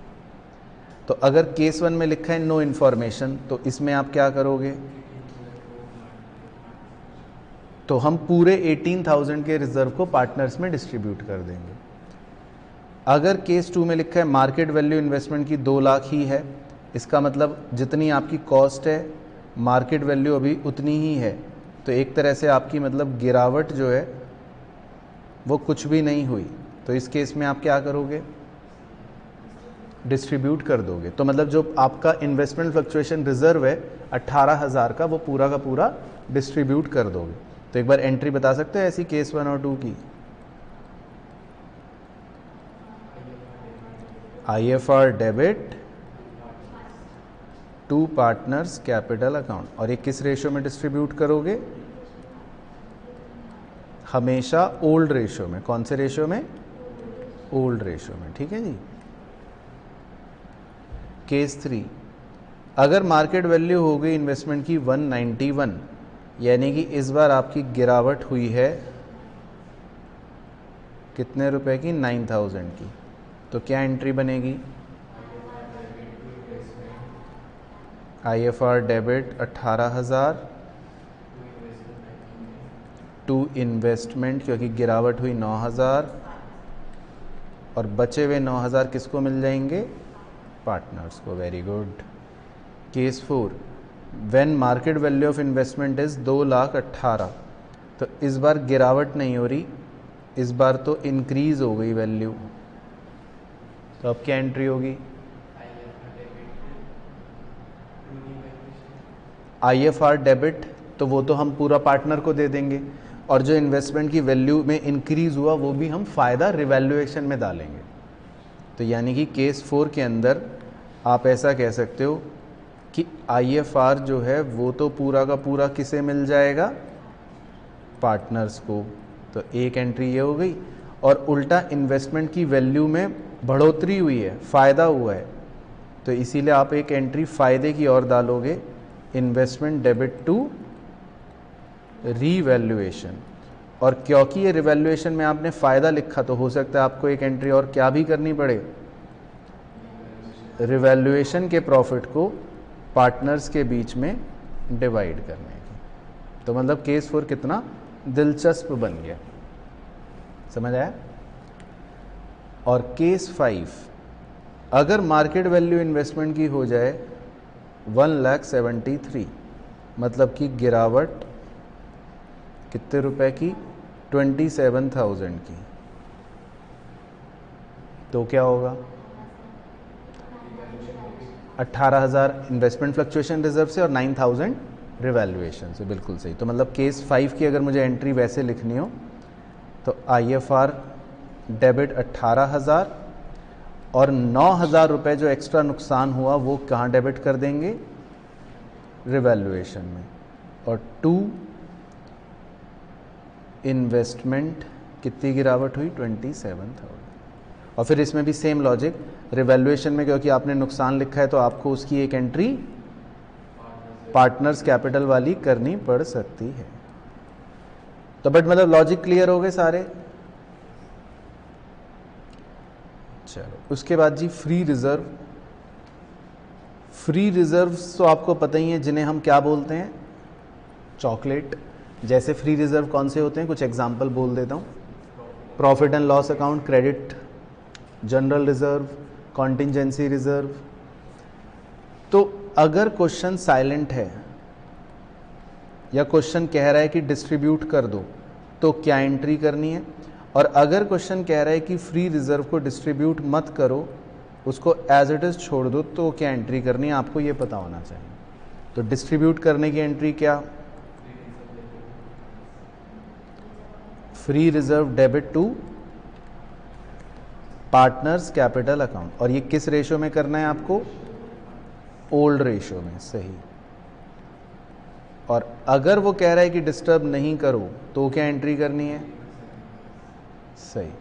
तो अगर केस 1 में लिखा है नो इन्फॉर्मेशन, तो इसमें आप क्या करोगे? तो हम पूरे 18,000 के रिजर्व को पार्टनर्स में डिस्ट्रीब्यूट कर देंगे। अगर केस 2 में लिखा है मार्केट वैल्यू इन्वेस्टमेंट की 2 लाख ही है, इसका मतलब जितनी आपकी कॉस्ट है मार्केट वैल्यू अभी उतनी ही है, तो एक तरह से आपकी मतलब गिरावट जो है वो कुछ भी नहीं हुई। तो इस केस में आप क्या करोगे? डिस्ट्रीब्यूट कर दोगे। तो मतलब जो आपका इन्वेस्टमेंट फ्लक्चुएशन रिजर्व है 18,000 का, वो पूरा का पूरा डिस्ट्रीब्यूट कर दोगे। तो एक बार एंट्री बता सकते हो ऐसी केस 1 और 2 की? IFR debit to partners capital account. और ये किस रेशियो में डिस्ट्रीब्यूट करोगे? हमेशा ओल्ड रेशियो में। कौन से रेशियो में? ओल्ड रेशियो में। ठीक है जी। केस 3, अगर मार्केट वैल्यू हो गई इन्वेस्टमेंट की 191, यानी कि इस बार आपकी गिरावट हुई है कितने रुपए की? 9,000 की। तो क्या एंट्री बनेगी? IFR डेबिट 18,000 टू इन्वेस्टमेंट, क्योंकि गिरावट हुई 9,000, और बचे हुए 9,000 किसको मिल जाएंगे? पार्टनर्स को। Very good. Case 4, when market value of investment is 2,18,000, तो इस बार गिरावट नहीं हो रही, इस बार तो इंक्रीज हो गई वैल्यू। तो अब क्या एंट्री होगी? IFR डेबिट, तो वो तो हम पूरा पार्टनर को दे देंगे, और जो इन्वेस्टमेंट की वैल्यू में इंक्रीज हुआ वो भी हम फ़ायदा रिवैल्यूएशन में डालेंगे। तो यानी कि केस 4 के अंदर आप ऐसा कह सकते हो कि IFR जो है वो तो पूरा का पूरा किसे मिल जाएगा? पार्टनर्स को। तो एक एंट्री ये हो गई। और उल्टा इन्वेस्टमेंट की वैल्यू में बढ़ोतरी हुई है, फ़ायदा हुआ है, तो इसीलिए आप एक एंट्री फ़ायदे की ओर डालोगे, इन्वेस्टमेंट डेबिट टू रीवैल्यूएशन। और क्योंकि ये रिवैल्यूएशन में आपने फ़ायदा लिखा, तो हो सकता है आपको एक एंट्री और क्या भी करनी पड़े? रिवैल्यूएशन के प्रॉफिट को पार्टनर्स के बीच में डिवाइड करने की। तो मतलब केस 4 कितना दिलचस्प बन गया, समझ आया? और केस 5, अगर मार्केट वैल्यू इन्वेस्टमेंट की हो जाए 1,73,000, मतलब कि गिरावट कितने रुपए की? 27,000 की। तो क्या होगा? 18,000 इन्वेस्टमेंट फ्लक्चुएशन रिजर्व से और 9,000 रिवैल्यूएशन से। बिल्कुल सही। तो मतलब केस 5 की अगर मुझे एंट्री वैसे लिखनी हो, तो IFR डेबिट 18,000 और 9,000 रुपये जो एक्स्ट्रा नुकसान हुआ वो कहाँ डेबिट कर देंगे? रिवैल्यूएशन में। और 2 इन्वेस्टमेंट कितनी गिरावट हुई? 27,000। और फिर इसमें भी सेम लॉजिक, रिवैल्यूएशन में क्योंकि आपने नुकसान लिखा है तो आपको उसकी एक एंट्री पार्टनर्स कैपिटल वाली करनी पड़ सकती है। तो बट मतलब लॉजिक क्लियर हो गए सारे? चलो उसके बाद जी फ्री रिजर्व। फ्री रिजर्व्स तो आपको पता ही है, जिन्हें हम क्या बोलते हैं? चॉकलेट। जैसे फ्री रिजर्व कौन से होते हैं, कुछ एग्जांपल बोल देता हूँ। Profit and loss account, credit general reserve, contingency reserve. तो अगर क्वेश्चन साइलेंट है या क्वेश्चन कह रहा है कि डिस्ट्रीब्यूट कर दो, तो क्या एंट्री करनी है? और अगर क्वेश्चन कह रहा है कि फ्री रिजर्व को डिस्ट्रीब्यूट मत करो, उसको एज इट इज़ छोड़ दो, तो क्या एंट्री करनी है? आपको ये पता होना चाहिए। तो डिस्ट्रीब्यूट करने की एंट्री क्या? Free reserve debit to partners capital account. और ये किस रेशियो में करना है आपको? ओल्ड रेशियो में। सही। और अगर वो कह रहा है कि डिस्टर्ब नहीं करो, तो क्या एंट्री करनी है? सही।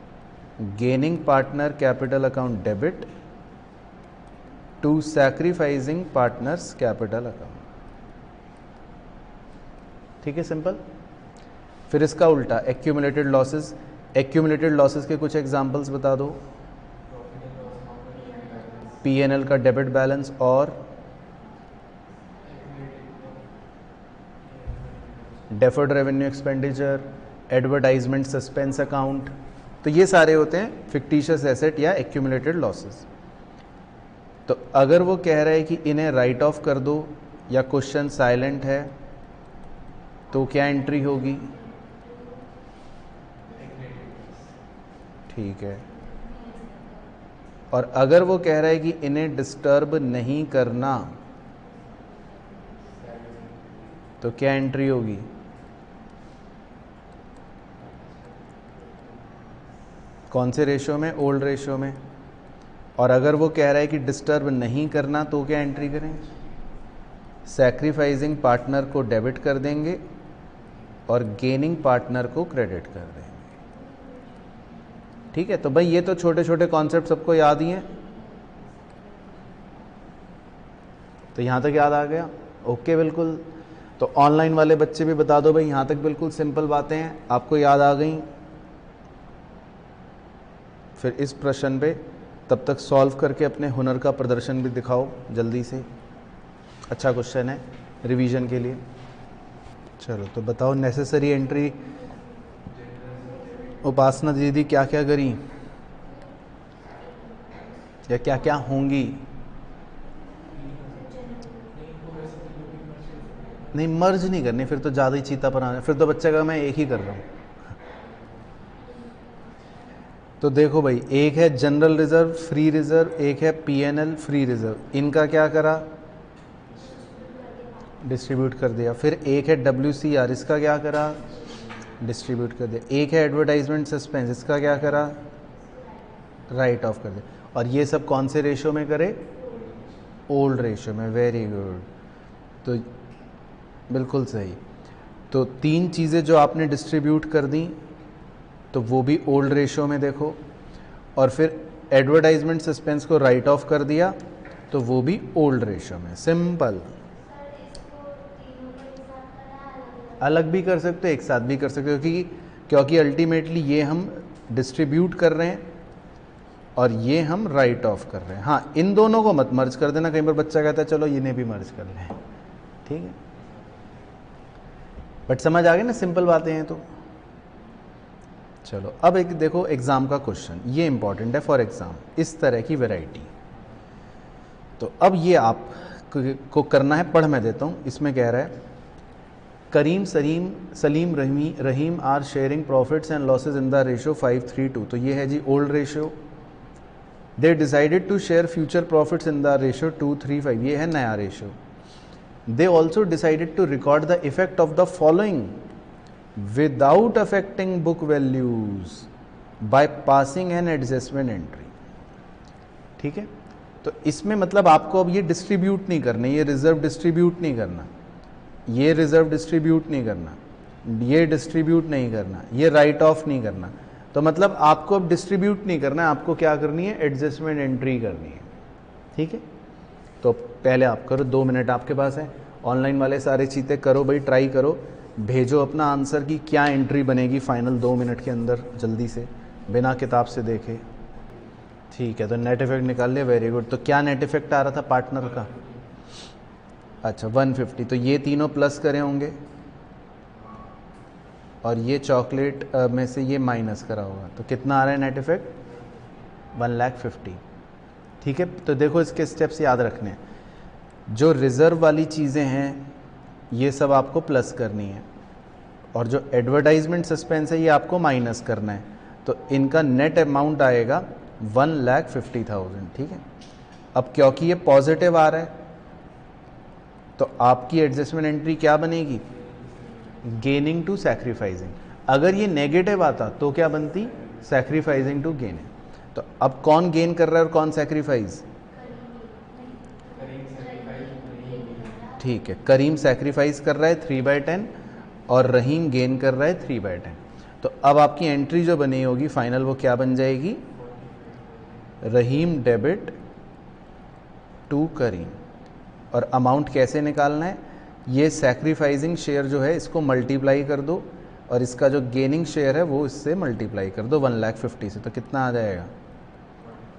Gaining partner capital account debit to sacrificing partners capital account. ठीक है, सिंपल। फिर इसका उल्टा एक्यूमुलेटेड लॉसेस, एक्यूमुलेटेड लॉसेस के कुछ एग्जांपल्स बता दो। पीएनएल का डेबिट बैलेंस और deferred revenue expenditure, advertisement suspense account, तो ये सारे होते हैं फिक्टिशियस एसेट या एक्यूमुलेटेड लॉसेस। तो अगर वो कह रहा है कि इन्हें राइट ऑफ कर दो या क्वेश्चन साइलेंट है तो क्या एंट्री होगी? ठीक है। और अगर वो कह रहा है कि इन्हें डिस्टर्ब नहीं करना तो क्या एंट्री होगी? कौन से रेशो में? ओल्ड रेशो में। और अगर वो कह रहा है कि डिस्टर्ब नहीं करना तो क्या एंट्री करें? सैक्रिफाइसिंग पार्टनर को डेबिट कर देंगे और गेनिंग पार्टनर को क्रेडिट कर देंगे। ठीक है, तो भाई ये तो छोटे छोटे कॉन्सेप्ट सबको याद ही हैं। तो यहां तक याद आ गया? ओके, बिल्कुल। तो ऑनलाइन वाले बच्चे भी बता दो भाई, यहां तक बिल्कुल सिंपल बातें हैं, आपको याद आ गई। फिर इस प्रश्न पे तब तक सॉल्व करके अपने हुनर का प्रदर्शन भी दिखाओ जल्दी से। अच्छा क्वेश्चन है रिवीजन के लिए। चलो तो बताओ, नेसेसरी एंट्री उपासना दीदी क्या क्या करी या क्या क्या होंगी? नहीं, मर्ज नहीं करनी, फिर तो ज़्यादा ही चीतापन आना, फिर तो बच्चे का मैं एक ही कर रहा हूँ। तो देखो भाई, एक है जनरल रिजर्व फ्री रिजर्व, एक है पीएनएल फ्री रिजर्व। इनका क्या करा? डिस्ट्रीब्यूट कर दिया। फिर एक है डब्ल्यूसीआर, इसका क्या करा? डिस्ट्रीब्यूट कर दिया। एक है एडवर्टाइजमेंट सस्पेंस, इसका क्या करा? राइट ऑफ कर दिया। और ये सब कौन से रेशो में करे? ओल्ड रेशो में। वेरी गुड, तो बिल्कुल सही। तो तीन चीज़ें जो आपने डिस्ट्रीब्यूट कर दी तो वो भी ओल्ड रेशो में देखो, और फिर एडवर्टाइजमेंट सस्पेंस को राइट ऑफ कर दिया तो वो भी ओल्ड रेशो में। सिंपल। अलग भी कर सकते हो, एक साथ भी कर सकते हो, क्योंकि अल्टीमेटली ये हम डिस्ट्रीब्यूट कर रहे हैं और ये हम राइट ऑफ कर रहे हैं। हाँ, इन दोनों को मत मर्ज कर देना, कई बार बच्चा कहता है चलो इन्हें भी मर्ज कर लें। ठीक है, बट समझ आ गई ना, सिंपल बातें हैं। तो चलो अब एक देखो एग्जाम का क्वेश्चन, ये इंपॉर्टेंट है फॉर एग्जाम, इस तरह की वैरायटी। तो अब ये आप को करना है, पढ़ मैं देता हूँ। इसमें कह रहा है Karim Salim Rahim are sharing profits and losses in the ratio 5:3:2। तो ये है जी old ratio. They decided to share future profits in the ratio 2:3:5। ये है नया ratio. They also decided to record the effect of the following without affecting book values by passing an adjustment entry। ठीक है, तो इसमें मतलब आपको अब ये डिस्ट्रीब्यूट नहीं करना, ये रिजर्व डिस्ट्रीब्यूट नहीं करना, ये रिजर्व डिस्ट्रीब्यूट नहीं करना, ये डिस्ट्रीब्यूट नहीं करना, ये राइट ऑफ नहीं करना। तो मतलब आपको अब डिस्ट्रीब्यूट नहीं करना है, आपको क्या करनी है? एडजस्टमेंट एंट्री करनी है। ठीक है, तो पहले आप करो, 2 मिनट आपके पास है। ऑनलाइन वाले सारे चीज़ें करो भाई, ट्राई करो, भेजो अपना आंसर की क्या एंट्री बनेगी फाइनल 2 मिनट के अंदर, जल्दी से, बिना किताब से देखे। ठीक है, तो नेट इफेक्ट निकाल लिया, वेरी गुड। तो क्या नेट इफेक्ट आ रहा था पार्टनर का? अच्छा 150। तो ये तीनों प्लस करे होंगे और ये चॉकलेट में से ये माइनस करा होगा, तो कितना आ रहा है नेट इफेक्ट? 1,50,000। ठीक है, तो देखो इसके स्टेप्स याद रखने हैं। जो रिज़र्व वाली चीज़ें हैं ये सब आपको प्लस करनी है, और जो एडवर्टाइजमेंट सस्पेंस है ये आपको माइनस करना है। तो इनका नेट अमाउंट आएगा 1,50,000। ठीक है, अब क्योंकि ये पॉजिटिव आ रहा है तो आपकी एडजस्टमेंट एंट्री क्या बनेगी? Gaining to sacrificing. अगर ये नेगेटिव आता तो क्या बनती? Sacrificing to gaining. तो अब कौन गेन कर रहा है और कौन सैक्रिफाइस? ठीक है, करीम सैक्रिफाइस कर रहा है 3/10 और रहीम गेन कर रहा है 3/10। तो अब आपकी एंट्री जो बनी होगी फाइनल, वो क्या बन जाएगी? रहीम डेबिट टू करीम। और अमाउंट कैसे निकालना है? ये सैक्रिफाइसिंग शेयर जो है इसको मल्टीप्लाई कर दो और इसका जो गेनिंग शेयर है वो इससे मल्टीप्लाई कर दो 1,50,000 से, तो कितना आ जाएगा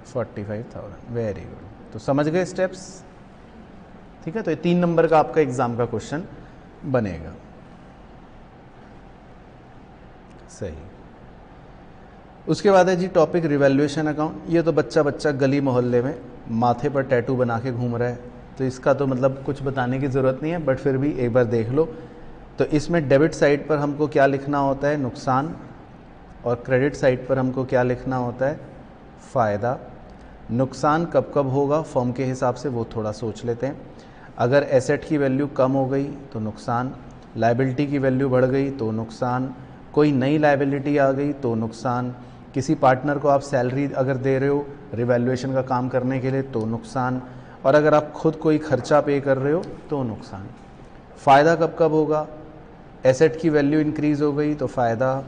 45,000। Very good. तो समझ गए स्टेप्स, ठीक है। तो ये 3 नंबर का आपका एग्जाम का क्वेश्चन बनेगा। सही। उसके बाद है जी टॉपिक रिवैल्यूएशन अकाउंट। ये तो बच्चा गली मोहल्ले में माथे पर टैटू बना के घूम रहा है, तो इसका तो मतलब कुछ बताने की ज़रूरत नहीं है, बट फिर भी एक बार देख लो। तो इसमें डेबिट साइड पर हमको क्या लिखना होता है, नुकसान, और क्रेडिट साइड पर हमको क्या लिखना होता है, फ़ायदा। नुकसान कब कब होगा फर्म के हिसाब से वो थोड़ा सोच लेते हैं। अगर एसेट की वैल्यू कम हो गई तो नुकसान, लायबिलिटी की वैल्यू बढ़ गई तो नुकसान, कोई नई लायबिलिटी आ गई तो नुकसान, किसी पार्टनर को आप सैलरी अगर दे रहे हो रिवैल्यूएशन का काम करने के लिए तो नुकसान, और अगर आप खुद कोई खर्चा पे कर रहे हो तो नुकसान। फ़ायदा कब कब होगा, एसेट की वैल्यू इंक्रीज़ हो गई तो फ़ायदा,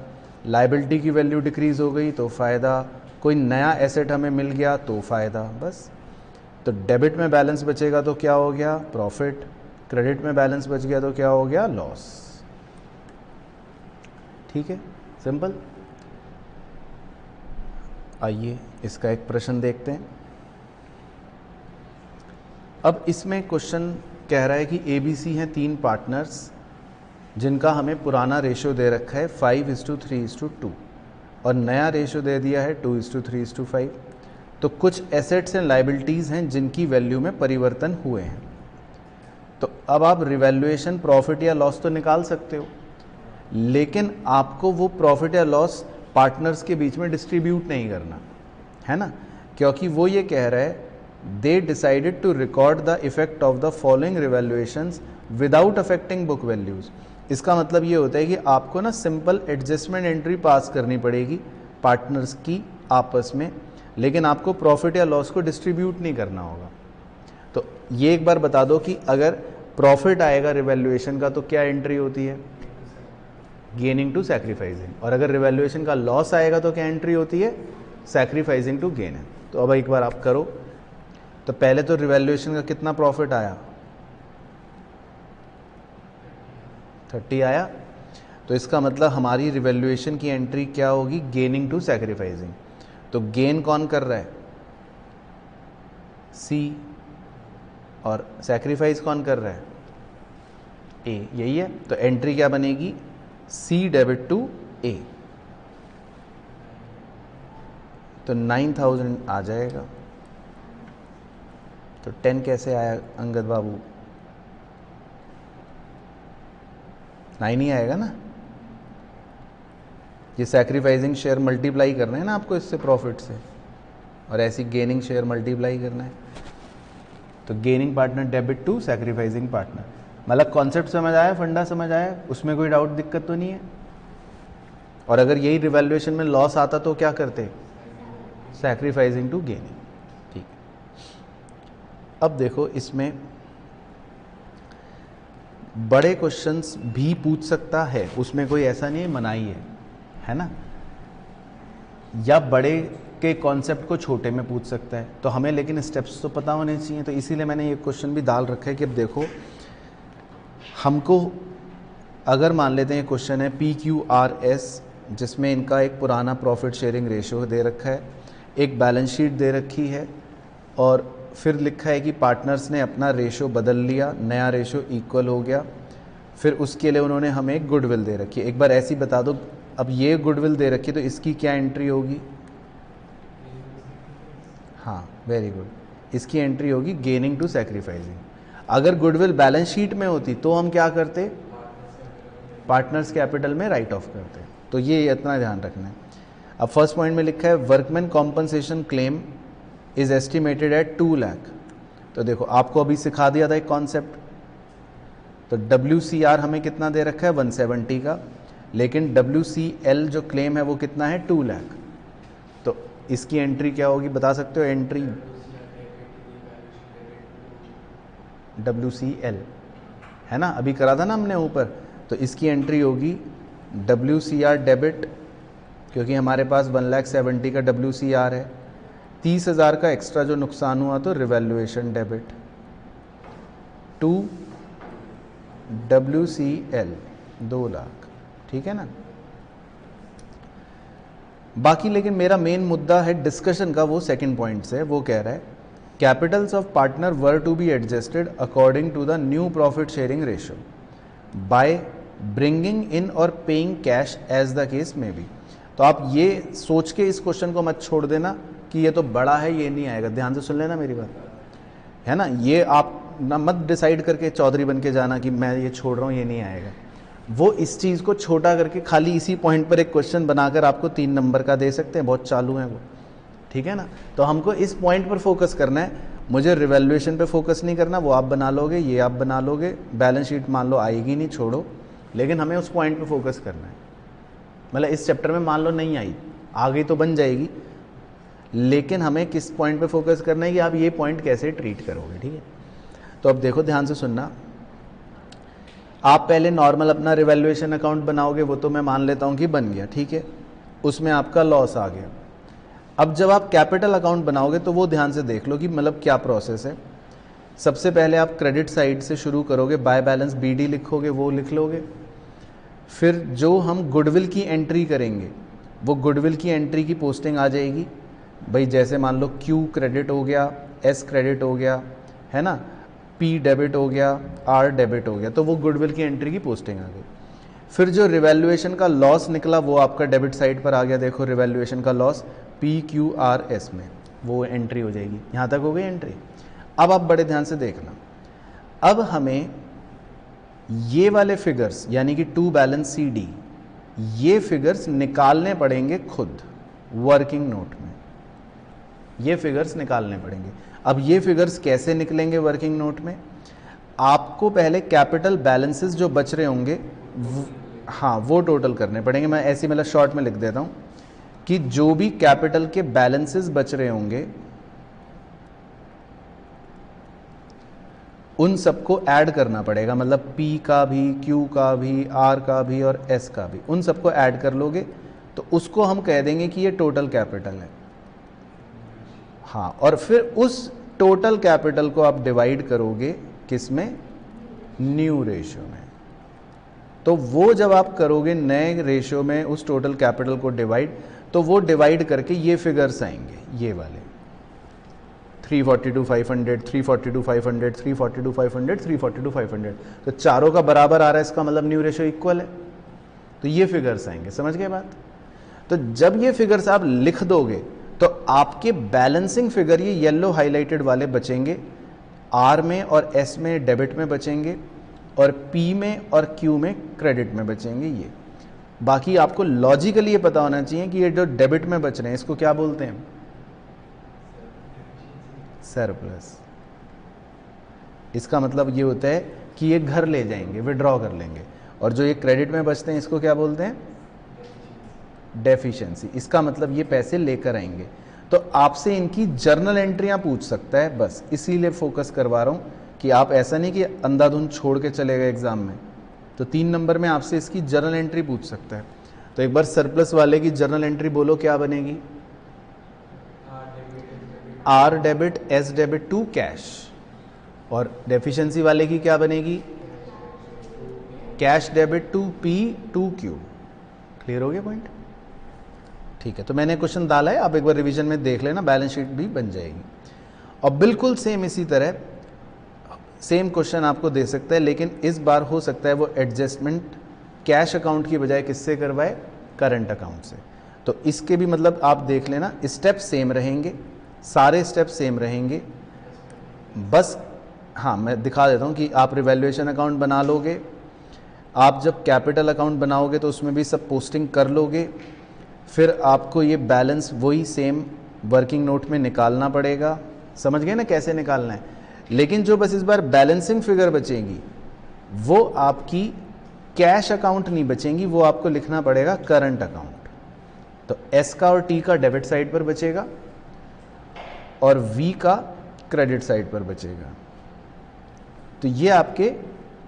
लायबिलिटी की वैल्यू डिक्रीज़ हो गई तो फ़ायदा, कोई नया एसेट हमें मिल गया तो फ़ायदा। बस। तो डेबिट में बैलेंस बचेगा तो क्या हो गया, प्रॉफिट। क्रेडिट में बैलेंस बच गया तो क्या हो गया, लॉस। ठीक है, सिंपल। आइए इसका एक प्रश्न देखते हैं। अब इसमें क्वेश्चन कह रहा है कि ABC हैं 3 पार्टनर्स जिनका हमें पुराना रेशियो दे रखा है 5:3:2 और नया रेशियो दे दिया है 2:3:5। तो कुछ एसेट्स एंड लायबिलिटीज़ हैं जिनकी वैल्यू में परिवर्तन हुए हैं। तो अब आप रिवैल्यूएशन प्रॉफिट या लॉस तो निकाल सकते हो, लेकिन आपको वो प्रॉफिट या लॉस पार्टनर्स के बीच में डिस्ट्रीब्यूट नहीं करना है ना, क्योंकि वो ये कह रहा है they decided to record the effect of the following revaluations without affecting book values. इसका मतलब ये होता है कि आपको ना सिंपल एडजस्टमेंट एंट्री पास करनी पड़ेगी पार्टनर्स की आपस में, लेकिन आपको प्रॉफिट या लॉस को डिस्ट्रीब्यूट नहीं करना होगा। तो ये एक बार बता दो कि अगर प्रॉफिट आएगा रिवैल्यूएशन का तो क्या एंट्री होती है, गेनिंग टू सैक्रिफाइसिंग, और अगर रिवैल्यूएशन का लॉस आएगा तो क्या एंट्री होती है, सैक्रिफाइसिंग टू गेन है। तो अब एक बार आप करो। तो पहले तो रिवैल्यूएशन का कितना प्रॉफिट आया, 30 आया। तो इसका मतलब हमारी रिवैल्यूएशन की एंट्री क्या होगी, गेनिंग टू सैक्रिफाइसिंग। तो गेन कौन कर रहा है, C, और सैक्रिफाइस कौन कर रहा है, A, यही है। तो एंट्री क्या बनेगी, C डेबिट टू A। तो 9,000 आ जाएगा। तो 10 कैसे आया अंगद बाबू, 9 ही आएगा ना। ये सैक्रिफाइसिंग शेयर मल्टीप्लाई करना है ना आपको इससे प्रॉफिट से, और ऐसी गेनिंग शेयर मल्टीप्लाई करना है। तो gaining partner debit to sacrificing partner. मतलब कॉन्सेप्ट समझ आया, फंडा समझ आया, उसमें कोई डाउट दिक्कत तो नहीं है। और अगर यही रिवैल्यूएशन में लॉस आता तो क्या करते, सैक्रिफाइसिंग टू गेनिंग। ठीक। अब देखो इसमें बड़े क्वेश्चंस भी पूछ सकता है, उसमें कोई ऐसा नहीं है, मनाही है ना, या बड़े के कॉन्सेप्ट को छोटे में पूछ सकता है। तो हमें लेकिन स्टेप्स तो पता होने चाहिए, तो इसीलिए मैंने ये क्वेश्चन भी डाल रखा है कि अब देखो हमको अगर मान लेते हैं क्वेश्चन है PQRS, जिसमें इनका एक पुराना प्रॉफिट शेयरिंग रेशियो दे रखा है, एक बैलेंस शीट दे रखी है, और फिर लिखा है कि पार्टनर्स ने अपना रेशियो बदल लिया, नया रेशियो इक्वल हो गया। फिर उसके लिए उन्होंने हमें एक गुडविल दे रखी है। एक बार ऐसी बता दो, अब ये गुडविल दे रखी है तो इसकी क्या एंट्री होगी, हाँ वेरी गुड, इसकी एंट्री होगी गेनिंग टू सैक्रिफाइसिंग। अगर गुडविल बैलेंस शीट में होती तो हम क्या करते, पार्टनर्स कैपिटल में राइट ऑफ करते। तो ये इतना ध्यान रखना है। अब फर्स्ट पॉइंट में लिखा है workman compensation claim is estimated at 2 lakh. तो देखो आपको अभी सिखा दिया था एक कॉन्सेप्ट। तो WCR हमें कितना दे रखा है, 170 का, लेकिन WCL जो क्लेम है वो कितना है, 2 लाख। तो इसकी एंट्री क्या होगी बता सकते हो, एंट्री WCL है ना, अभी करा था ना हमने ऊपर। तो इसकी एंट्री होगी WCR डेबिट, क्योंकि हमारे पास 1,70,000 का WCR है, 30,000 का एक्स्ट्रा जो नुकसान हुआ तो revaluation debit to WCL 2 lakh. ठीक है ना। बाकी लेकिन मेरा मेन मुद्दा है डिस्कशन का, वो सेकंड पॉइंट से वो कह रहा है capitals of partner were to be adjusted according to the new profit sharing ratio by bringing in और paying cash as the case में बी। तो आप ये सोच के इस क्वेश्चन को मत छोड़ देना कि ये तो बड़ा है ये नहीं आएगा, ध्यान से सुन लेना मेरी बात, है ना। ये आप ना मत डिसाइड करके चौधरी बन के जाना कि मैं ये छोड़ रहा हूँ ये नहीं आएगा। वो इस चीज़ को छोटा करके खाली इसी पॉइंट पर एक क्वेश्चन बनाकर आपको 3 नंबर का दे सकते हैं, बहुत चालू हैं वो, ठीक है ना। तो हमको इस पॉइंट पर फोकस करना है, मुझे रिवैल्यूएशन पे फोकस नहीं करना, वो आप बना लोगे, ये आप बना लोगे, बैलेंस शीट मान लो आएगी नहीं, छोड़ो, लेकिन हमें उस पॉइंट पे फोकस करना है। मतलब इस चैप्टर में मान लो नहीं आई, आ गई तो बन जाएगी, लेकिन हमें किस पॉइंट पे फोकस करना है कि आप ये पॉइंट कैसे ट्रीट करोगे, ठीक है। तो अब देखो ध्यान से सुनना, आप पहले नॉर्मल अपना रिवैल्यूएशन अकाउंट बनाओगे, वो तो मैं मान लेता हूँ कि बन गया, ठीक है, उसमें आपका लॉस आ गया। अब जब आप कैपिटल अकाउंट बनाओगे तो वो ध्यान से देख लो कि मतलब क्या प्रोसेस है। सबसे पहले आप क्रेडिट साइड से शुरू करोगे, बाय बैलेंस BD लिखोगे, वो लिख लोगे। फिर जो हम गुडविल की एंट्री करेंगे, वो गुडविल की एंट्री की पोस्टिंग आ जाएगी भाई, जैसे मान लो Q क्रेडिट हो गया, S क्रेडिट हो गया, है ना, P डेबिट हो गया, R डेबिट हो गया, तो वो गुडविल की एंट्री की पोस्टिंग आ गई। फिर जो रिवैल्यूएशन का लॉस निकला वो आपका डेबिट साइड पर आ गया, देखो रिवैल्यूएशन का लॉस PQRS में वो एंट्री हो जाएगी। यहाँ तक हो गई एंट्री। अब आप बड़े ध्यान से देखना, अब हमें ये वाले फिगर्स यानी कि टू बैलेंस CD, ये फिगर्स निकालने पड़ेंगे खुद वर्किंग नोट में, ये फिगर्स निकालने पड़ेंगे। अब ये फिगर्स कैसे निकलेंगे वर्किंग नोट में? आपको पहले कैपिटल बैलेंसेस जो बच रहे होंगे हाँ वो टोटल करने पड़ेंगे। मैं ऐसे मतलब शॉर्ट में लिख देता हूँ कि जो भी कैपिटल के बैलेंसेस बच रहे होंगे उन सबको ऐड करना पड़ेगा, मतलब P का भी, Q का भी, R का भी और S का भी, उन सबको ऐड कर लोगे तो उसको हम कह देंगे कि ये टोटल कैपिटल है। हाँ, और फिर उस टोटल कैपिटल को आप डिवाइड करोगे किस में? न्यू रेशियो में। तो वो जब आप करोगे नए रेशियो में उस टोटल कैपिटल को डिवाइड, तो वो डिवाइड करके ये फिगर्स आएंगे, ये वाले 342,500, 342,500, 342,500, 342,500, तो चारों का बराबर आ रहा है, इसका मतलब न्यू रेशियो इक्वल है। तो ये फिगर्स आएंगे, समझ गए बात? तो जब ये फिगर्स आप लिख दोगे तो आपके बैलेंसिंग फिगर ये येलो हाईलाइटेड वाले बचेंगे, R में और S में डेबिट में बचेंगे और P में और Q में क्रेडिट में बचेंगे। ये बाकी आपको लॉजिकली ये पता होना चाहिए कि ये जो डेबिट में बच रहे हैं इसको क्या बोलते हैं? सरप्लस। इसका मतलब ये होता है कि ये घर ले जाएंगे, विड्रॉ कर लेंगे। और जो ये क्रेडिट में बचते हैं इसको क्या बोलते हैं? डेफिशिएंसी। इसका मतलब ये पैसे लेकर आएंगे। तो आपसे इनकी जर्नल एंट्रियां पूछ सकता है, बस इसीलिए फोकस करवा रहा हूं कि आप ऐसा नहीं कि अंधाधुंध छोड़ के चले गए एग्जाम में। तो 3 नंबर में आपसे इसकी जर्नल एंट्री पूछ सकता है। तो एक बार सरप्लस वाले की जर्नल एंट्री बोलो, क्या बनेगी? R debit, S debit to cash. और डेफिशिएंसी वाले की क्या बनेगी? Cash debit to P to Q। Clear हो गया पॉइंट? ठीक है, तो मैंने क्वेश्चन डाला है, आप एक बार रिवीजन में देख लेना, बैलेंस शीट भी बन जाएगी। और बिल्कुल सेम इसी तरह सेम क्वेश्चन आपको दे सकता है, लेकिन इस बार हो सकता है वो एडजस्टमेंट कैश अकाउंट की बजाय किससे करवाए? करंट अकाउंट से। तो इसके भी मतलब आप देख लेना, स्टेप सेम रहेंगे, सारे स्टेप सेम रहेंगे। बस हाँ, मैं दिखा देता हूँ कि आप रिवैल्यूएशन अकाउंट बना लोगे, आप जब कैपिटल अकाउंट बनाओगे तो उसमें भी सब पोस्टिंग कर लोगे, फिर आपको ये बैलेंस वही सेम वर्किंग नोट में निकालना पड़ेगा। समझ गए ना कैसे निकालना है? लेकिन जो बस इस बार बैलेंसिंग फिगर बचेगी वो आपकी कैश अकाउंट नहीं बचेंगी, वो आपको लिखना पड़ेगा करंट अकाउंट। तो S का और T का डेबिट साइड पर बचेगा और V का क्रेडिट साइड पर बचेगा। तो ये आपके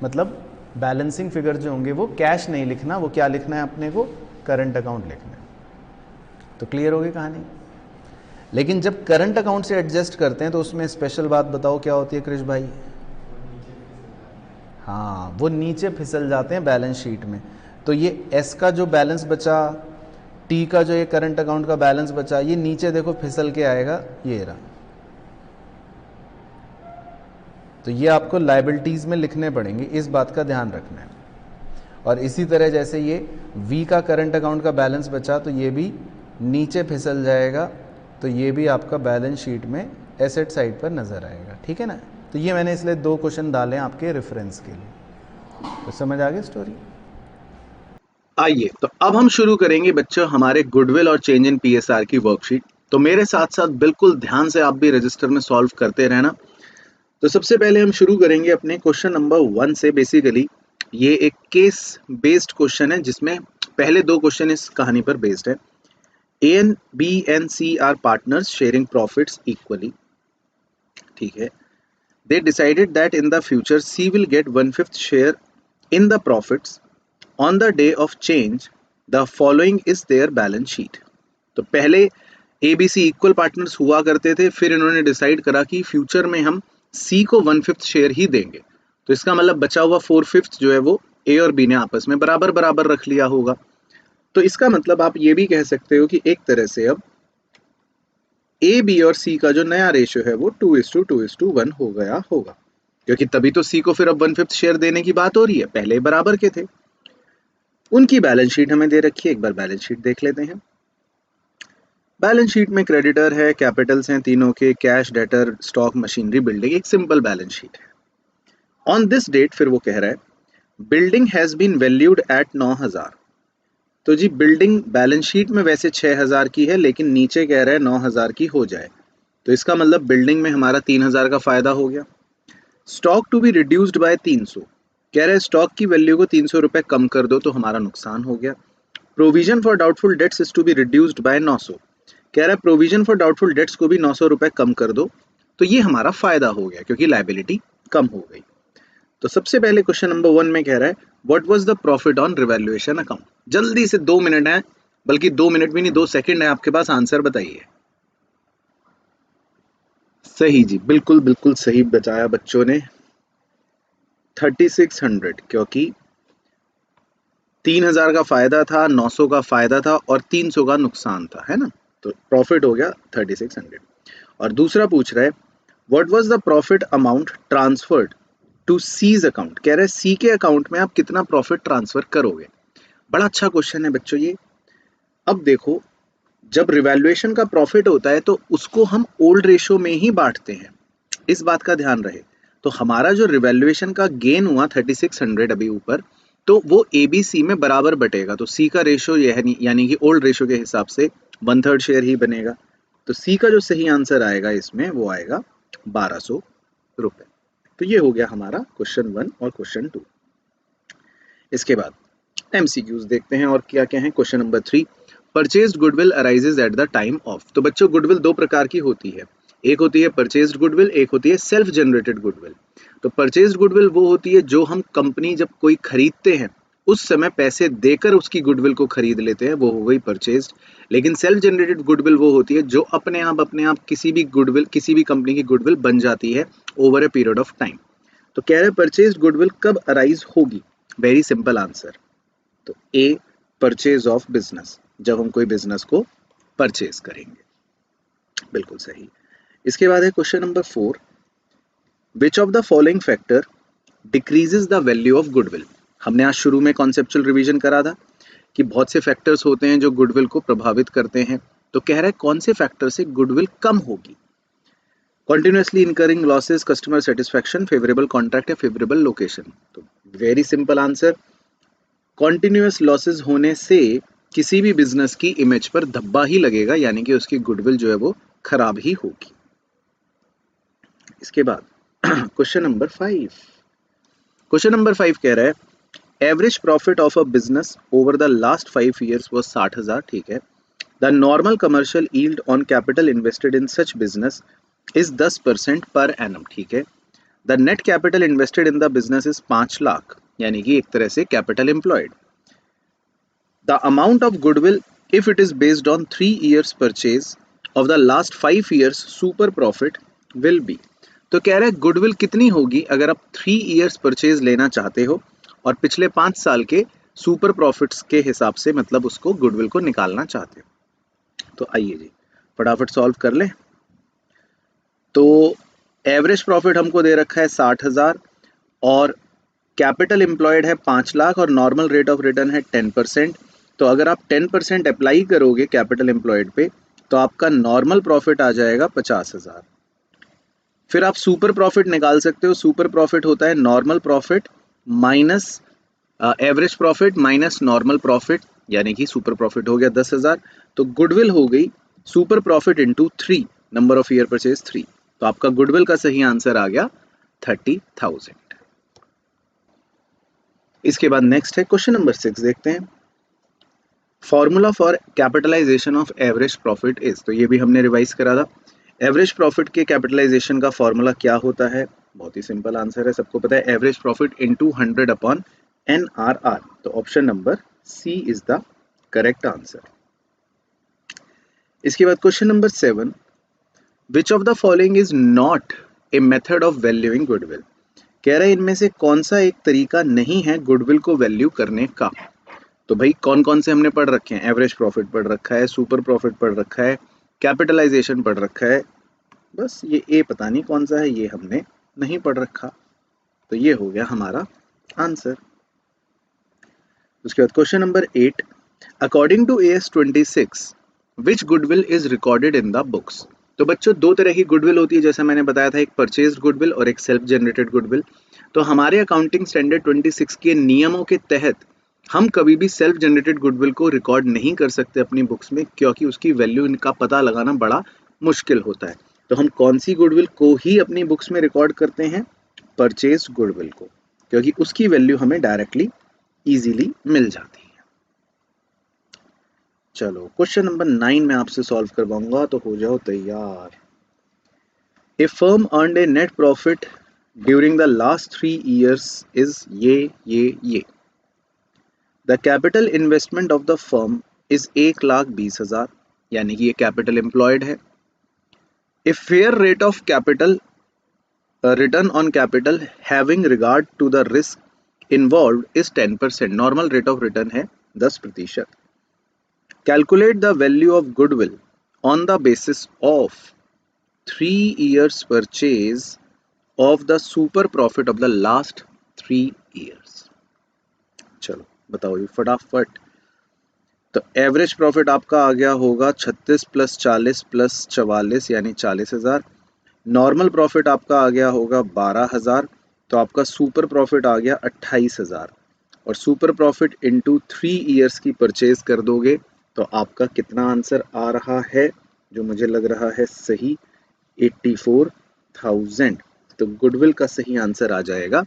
मतलब बैलेंसिंग फिगर जो होंगे वो कैश नहीं लिखना, वो क्या लिखना है अपने को? करंट अकाउंट लिखना है। तो क्लियर हो गई कहानी? लेकिन जब करंट अकाउंट से एडजस्ट करते हैं तो उसमें स्पेशल बात बताओ क्या होती है कृष भाई? हाँ, वो नीचे फिसल जाते हैं बैलेंस शीट में। तो ये S का जो बैलेंस बचा, टी का जो ये करंट अकाउंट का बैलेंस बचा, ये नीचे देखो फिसल के आएगा, ये रहा। तो ये आपको लायबिलिटीज में लिखने पड़ेंगे, इस बात का ध्यान रखना है। और इसी तरह जैसे ये वी का करंट अकाउंट का बैलेंस बचा, तो ये भी नीचे फिसल जाएगा, तो ये भी आपका बैलेंस शीट में एसेट साइड पर नजर आएगा, ठीक है ना। तो ये मैंने इसलिए 2 क्वेश्चन डाले हैं आपके रेफरेंस के लिए। तो समझ आ गई स्टोरी। आइए तो अब हम शुरू करेंगे बच्चों हमारे गुडविल और चेंज इन पीएसआर की वर्कशीट। तो मेरे साथ साथ बिल्कुल ध्यान से आप भी रजिस्टर में सॉल्व करते रहना। तो सबसे पहले हम शुरू करेंगे अपने क्वेश्चन नंबर 1 से। बेसिकली ये एक केस बेस्ड क्वेश्चन है जिसमें पहले 2 क्वेश्चन इस कहानी पर बेस्ड है। A and B and C are partners sharing profits equally, ठीक है। They decided that in the future C will get 1/5 share in the profits on the day of change, the following is their balance sheet. तो पहले A B C equal partners हुआ करते थे, फिर इन्होंने डिसाइड करा कि फ्यूचर में हम सी को 1/5 शेयर ही देंगे। तो इसका मतलब बचा हुआ 4/5 जो है वो ए और बी ने आपस में बराबर बराबर रख लिया होगा। तो इसका मतलब आप ये भी कह सकते हो कि एक तरह से अब ए बी और सी का जो नया रेशियो है वो 2:2:1 हो गया होगा, क्योंकि तभी तो सी को फिर अब 1/5 शेयर देने की बात हो रही है, पहले बराबर के थे। उनकी बैलेंस शीट हमें दे रखी है, एक बार बैलेंस शीट देख लेते हैं। बैलेंस शीट में क्रेडिटर है, कैपिटल्स हैं तीनों के, cash, debtor, stock, machinery, building, एक सिंपल बैलेंस शीट है। ऑन दिस डेट फिर वो कह रहा है building has been valued at 9,000। तो जी बिल्डिंग बैलेंस शीट में वैसे 6,000 की है, लेकिन नीचे कह रहा है 9,000 की हो जाए। तो इसका मतलब बिल्डिंग में हमारा 3,000 का फायदा हो गया। Stock to be reduced by 300, कह रहे हैं स्टॉक की वैल्यू को 300 रुपए कम कर दो तो हमारा नुकसान हो गया। Provision for doubtful debts is to be reduced by 900, कह रहा है प्रोविजन फॉर डाउटफुल डेट्स को भी 900 रुपए कम कर दो, तो ये हमारा फायदा हो गया क्योंकि लायबिलिटी कम हो गई। तो सबसे पहले क्वेश्चन नंबर 1 में कह रहा है what was the profit on revaluation account. जल्दी से 2 मिनट है, बल्कि 2 मिनट भी नहीं 2 सेकंड है आपके पास, आंसर बताइए। सही जी, बिल्कुल बिल्कुल सही बचाया बच्चों ने, 3600, क्योंकि 3,000 का फायदा था, 900 का फायदा था और 300 का नुकसान था, है ना। तो प्रॉफिट हो गया 3600। और दूसरा पूछ रहा है what was the profit amount transferred to C's account, कह रहे हैं सी के अकाउंट में आप कितना प्रॉफिट ट्रांसफर करोगे। बड़ा अच्छा क्वेश्चन है बच्चों ये। अब देखो, जब रिवैल्यूएशन का प्रॉफिट होता है तो उसको हम ओल्ड रेशियो में ही बांटते हैं, इस बात का ध्यान रहे। तो हमारा जो रिवैल्यूएशन का गेन हुआ 3600 अभी ऊपर, तो वो एबीसी में बराबर बटेगा। तो सी का रेशियो यानी कि ओल्ड रेशियो के हिसाब से 1/3 शेयर ही बनेगा। तो सी का जो सही आंसर आएगा इसमें वो आएगा 1200 रुपए। तो ये हो गया हमारा क्वेश्चन 1 और क्वेश्चन 2। इसके बाद एमसीक्यूज देखते हैं और क्या क्या है। Question number 3, purchased goodwill arises eight the time of. तो बच्चों गुडविल 2 प्रकार की होती है, एक होती है परचेज्ड गुडविल, एक होती है सेल्फ जनरेटेड गुडविल। तो परचेज्ड गुडविल वो होती है जो हम कंपनी जब कोई खरीदते हैं उस समय पैसे देकर उसकी गुडविल को खरीद लेते हैं, वो हो गई परचेज्ड। लेकिन सेल्फ जनरेटेड गुडविल वो होती है जो अपने आप किसी भी कंपनी की गुडविल बन जाती है over a period of time. तो कह रहे परचेज्ड गुडविल कब अराइज होगी। Very simple answer. तो ए, परचेज ऑफ बिजनेस, जब हम कोई बिजनेस को परचेज करेंगे, बिल्कुल सही। इसके बाद है question number 4, which of the following factor decreases the value of goodwill. हमने आज शुरू में कॉन्सेप्चुअल रिवीजन करा था कि बहुत से फैक्टर्स होते हैं जो गुडविल को प्रभावित करते हैं। तो कह रहा है कौन से फैक्टर से गुडविल कम होगी। Continuously incurring losses, customer satisfaction, favourable contract या फेवरेबल लोकेशन। तो very simple answer, continuous losses होने से किसी भी बिजनेस की इमेज पर धब्बा ही लगेगा, यानी कि उसकी गुडविल जो है वो खराब ही होगी। इसके बाद क्वेश्चन नंबर 5, क्वेश्चन नंबर 5 कह रहा है average profit of a business over the last 5 years was 60,000, ठीक है। The normal commercial yield on capital invested in such business is 10% per annum, ठीक है। The net capital invested in the business is 5 lakh, यानी कि एक तरह से capital employed. The amount of goodwill if it is based on 3 years purchase of the last 5 years super profit will be. तो कह रहे हैं गुडविल कितनी होगी अगर आप 3 years परचेज लेना चाहते हो और पिछले 5 साल के सुपर प्रॉफिट्स के हिसाब से मतलब उसको गुडविल को निकालना चाहते हैं। तो आइए जी फटाफट सॉल्व कर लें। तो एवरेज प्रॉफिट हमको दे रखा है 60,000 और कैपिटल एम्प्लॉयड है 5 लाख और नॉर्मल रेट ऑफ रिटर्न है 10%। तो अगर आप 10% अप्लाई करोगे कैपिटल एम्प्लॉयड पे तो आपका नॉर्मल प्रॉफिट आ जाएगा 50,000। फिर आप सुपर प्रॉफिट निकाल सकते हो। सुपर प्रॉफिट होता है normal profit minus average profit minus normal profit, यानी कि सुपर प्रॉफिट हो गया 10,000। तो गुडविल हो गई super profit into 3, number of year purchase 3। तो आपका गुडविल का सही आंसर आ गया 30,000। इसके बाद नेक्स्ट है क्वेश्चन नंबर 6 देखते हैं। Formula for capitalisation of average profit is, तो ये भी हमने रिवाइज करा था। एवरेज प्रॉफिट के कैपिटलाइजेशन का फॉर्मूला क्या होता है? बहुत ही सिंपल आंसर है, सबको पता है, average profit into 100 upon NRR। तो option number C is the correct answer. इसके बाद question number 7, which of the following is not a method of valuing goodwill. कह रहे हैं इनमें से कौन सा एक तरीका नहीं है गुडविल को वैल्यू करने का। तो भाई कौन कौन से हमने पढ़ रखे हैं? एवरेज प्रॉफिट पढ़ रखा है, सुपर प्रॉफिट पढ़ रखा है, कैपिटलाइजेशन पढ़ रखा है, बस ये ए पता नहीं कौन सा है, ये हमने नहीं पढ़ रखा। तो ये हो गया हमारा आंसर। उसके बाद question number 8, according to AS 26 which goodwill is recorded in the books. तो बच्चों दो तरह की गुडविल होती है, जैसा मैंने बताया था, एक परचेज गुडविल और एक सेल्फ जनरेटेड गुडविल। तो हमारे अकाउंटिंग स्टैंडर्ड 26 के नियमों के तहत हम कभी भी सेल्फ जनरेटेड गुडविल को रिकॉर्ड नहीं कर सकते अपनी बुक्स में, क्योंकि उसकी वैल्यू इनका पता लगाना बड़ा मुश्किल होता है। तो हम कौन सी गुडविल को ही अपनी बुक्स में रिकॉर्ड करते हैं? परचेज गुडविल को, क्योंकि उसकी वैल्यू हमें डायरेक्टली इजीली मिल जाती है। चलो क्वेश्चन नंबर 9 में आपसे सॉल्व करवाऊंगा, तो हो जाओ तैयार। A firm earned a net profit during the last 3 years is ये। The capital investment of the firm is 1,20,000, यानी कि ये कैपिटल एम्प्लॉयड है। A fair rate of capital return on capital having regard to the risk involve is 10%, normal rate of return है 10%। Calculate the value of goodwill on the basis of 3 years purchase of the super profit of the last 3 years। चलो बताओ ये फटाफट। तो एवरेज प्रॉफिट आपका आ गया होगा 36 + 40 + 44, यानी 40,000। नॉर्मल प्रॉफिट आपका आ गया होगा 12,000। तो आपका सुपर प्रॉफिट आ गया 28,000। और सुपर प्रॉफिट इंटू 3 years की परचेज कर दोगे तो आपका कितना आंसर आ रहा है, जो मुझे लग रहा है सही, 84,000। तो गुडविल का सही आंसर आ जाएगा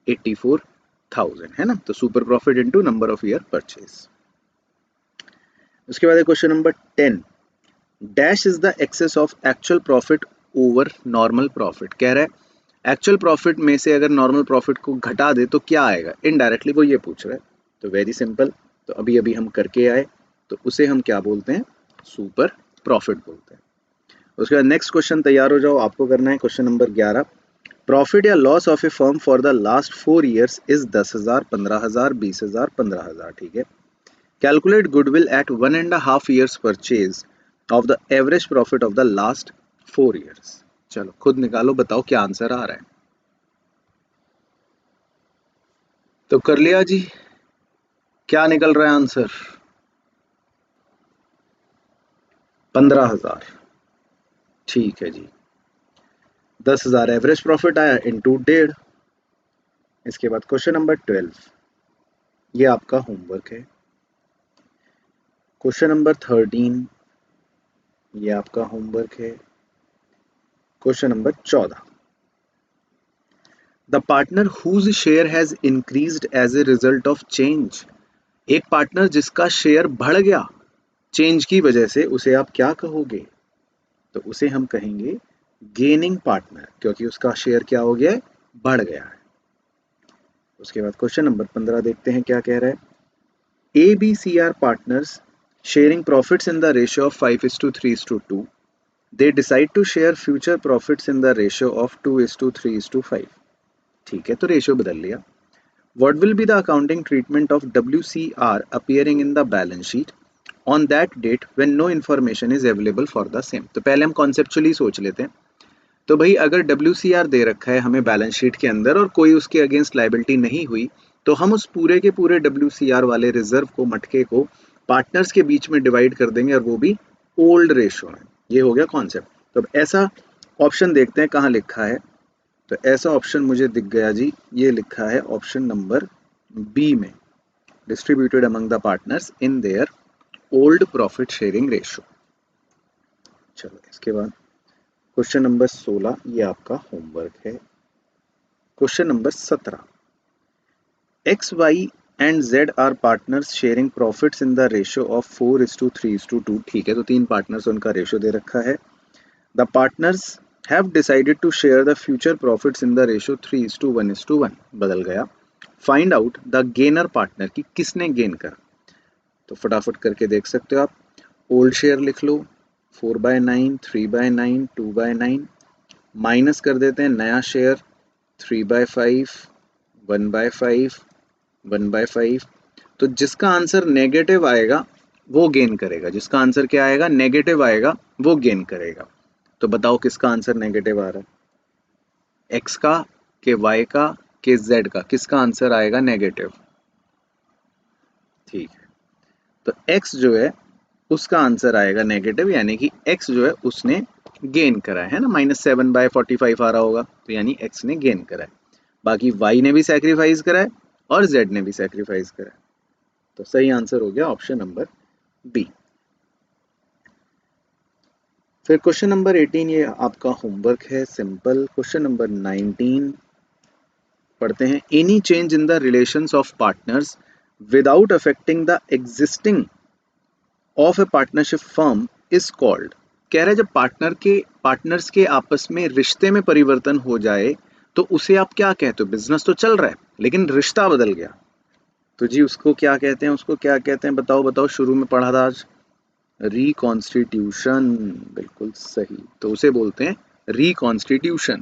84,000, है ना। तो super profit into number of year purchase. उसके बाद question number 10, dash is the excess of actual profit over normal profit. कह रहा है एक्चुअल प्रॉफिट में से अगर नॉर्मल प्रॉफिट को घटा दे तो क्या आएगा, इनडायरेक्टली वो ये पूछ रहा है। तो वेरी सिंपल, तो अभी अभी हम करके आए, तो उसे हम क्या बोलते हैं? सुपर प्रॉफिट बोलते हैं। उसके बाद नेक्स्ट क्वेश्चन तैयार हो जाओ, आपको करना है क्वेश्चन नंबर 11। प्रॉफिट या loss of a firm for the last 4 years is 10,000, 15,000, 20,000, 15,000, ठीक है। Calculate goodwill at 1.5 years purchase of the average profit of the last 4 years। चलो खुद निकालो, बताओ क्या आंसर आ रहा है। तो कर लिया जी, क्या निकल रहा है आंसर? 15,000, ठीक है जी। 10,000 एवरेज प्रॉफिट आया इंटू 1.5। इसके बाद क्वेश्चन नंबर 12, ये आपका होमवर्क है। क्वेश्चन नंबर 13, ये आपका होमवर्क है। Question number 14, the partner whose share has increased as a result of change. एक पार्टनर जिसका शेयर बढ़ गया चेंज की वजह से, उसे आप क्या कहोगे? तो उसे हम कहेंगे गेनिंग पार्टनर, क्योंकि उसका शेयर क्या हो गया है? बढ़ गया है। उसके बाद क्वेश्चन नंबर 15 देखते हैं क्या कह रहा है। A B C are partners sharing profits in the ratio of 5:3:2। They decide to share future profits in the ratio of 2:3:5। ठीक है, तो रेशियो बदल लिया। What will be the accounting treatment of WCR appearing in the balance sheet on that date when no information is available for the same? तो पहले हम conceptually सोच लेते हैं। तो भाई अगर WCR दे रखा है हमें बैलेंस शीट के अंदर और कोई उसके अगेंस्ट लाइबिलिटी नहीं हुई, तो हम उस पूरे के पूरे WCR वाले रिजर्व को, मटके को पार्टनर्स के बीच में डिवाइड कर देंगे और वो भी ओल्ड रेशो में। ये हो गया कॉन्सेप्ट। तो अब ऐसा ऑप्शन देखते हैं कहाँ लिखा है। तो ऐसा ऑप्शन मुझे दिख गया जी, ये लिखा है ऑप्शन नंबर बी में, distributed among the partners in their old profit sharing ratio. चलो इसके बाद क्वेश्चन नंबर 16, ये आपका होमवर्क है। Question number 17, X Y and Z are partners sharing profits in the ratio of 4:3:2। ठीक है, तो 3 पार्टनर्स, उनका रेशियो दे रखा है। The partners have decided to share the future profits in the ratio 3:1:1। बदल गया। Find out the gainer partner कि किसने गेन करा। तो फटाफट करके देख सकते हो आप। ओल्ड शेयर लिख लो, 4/9, 3/9, 2/9, माइनस कर देते हैं नया शेयर 3/5, 1/5, 1/5। तो जिसका आंसर नेगेटिव आएगा वो गेन करेगा, जिसका आंसर क्या आएगा, नेगेटिव आएगा, वो गेन करेगा। तो बताओ किसका आंसर नेगेटिव आ रहा है, एक्स का के वाई का के जेड का, किसका आंसर आएगा नेगेटिव। ठीक है, तो एक्स जो है उसका आंसर आएगा नेगेटिव, यानी कि एक्स जो है उसने गेन करा है ना, -7/45 आ रहा होगा, तो यानी एक्स ने गेन करा है। बाकी वाई ने भी सैक्रिफाइस करा है और जेड ने भी सैक्रिफाइस करा है। तो सही आंसर हो गया ऑप्शन नंबर बी। फिर क्वेश्चन नंबर 18, ये आपका होमवर्क है, सिंपल। क्वेश्चन नंबर 19 पढ़ते हैं। Any change in the relations of partners without affecting the existing of A partnership firm is called. कह रहा है जब पार्टनर्स के आपस में रिश्ते में परिवर्तन हो जाए तो उसे आप क्या कहते हो। बिजनेस तो चल रहा है लेकिन रिश्ता बदल गया, तो जी उसको क्या कहते हैं, उसको क्या कहते हैं, बताओ बताओ। शुरू में पढ़ा था आज, रिकॉन्स्टिट्यूशन, बिल्कुल सही। तो उसे बोलते हैं रिकॉन्स्टिट्यूशन।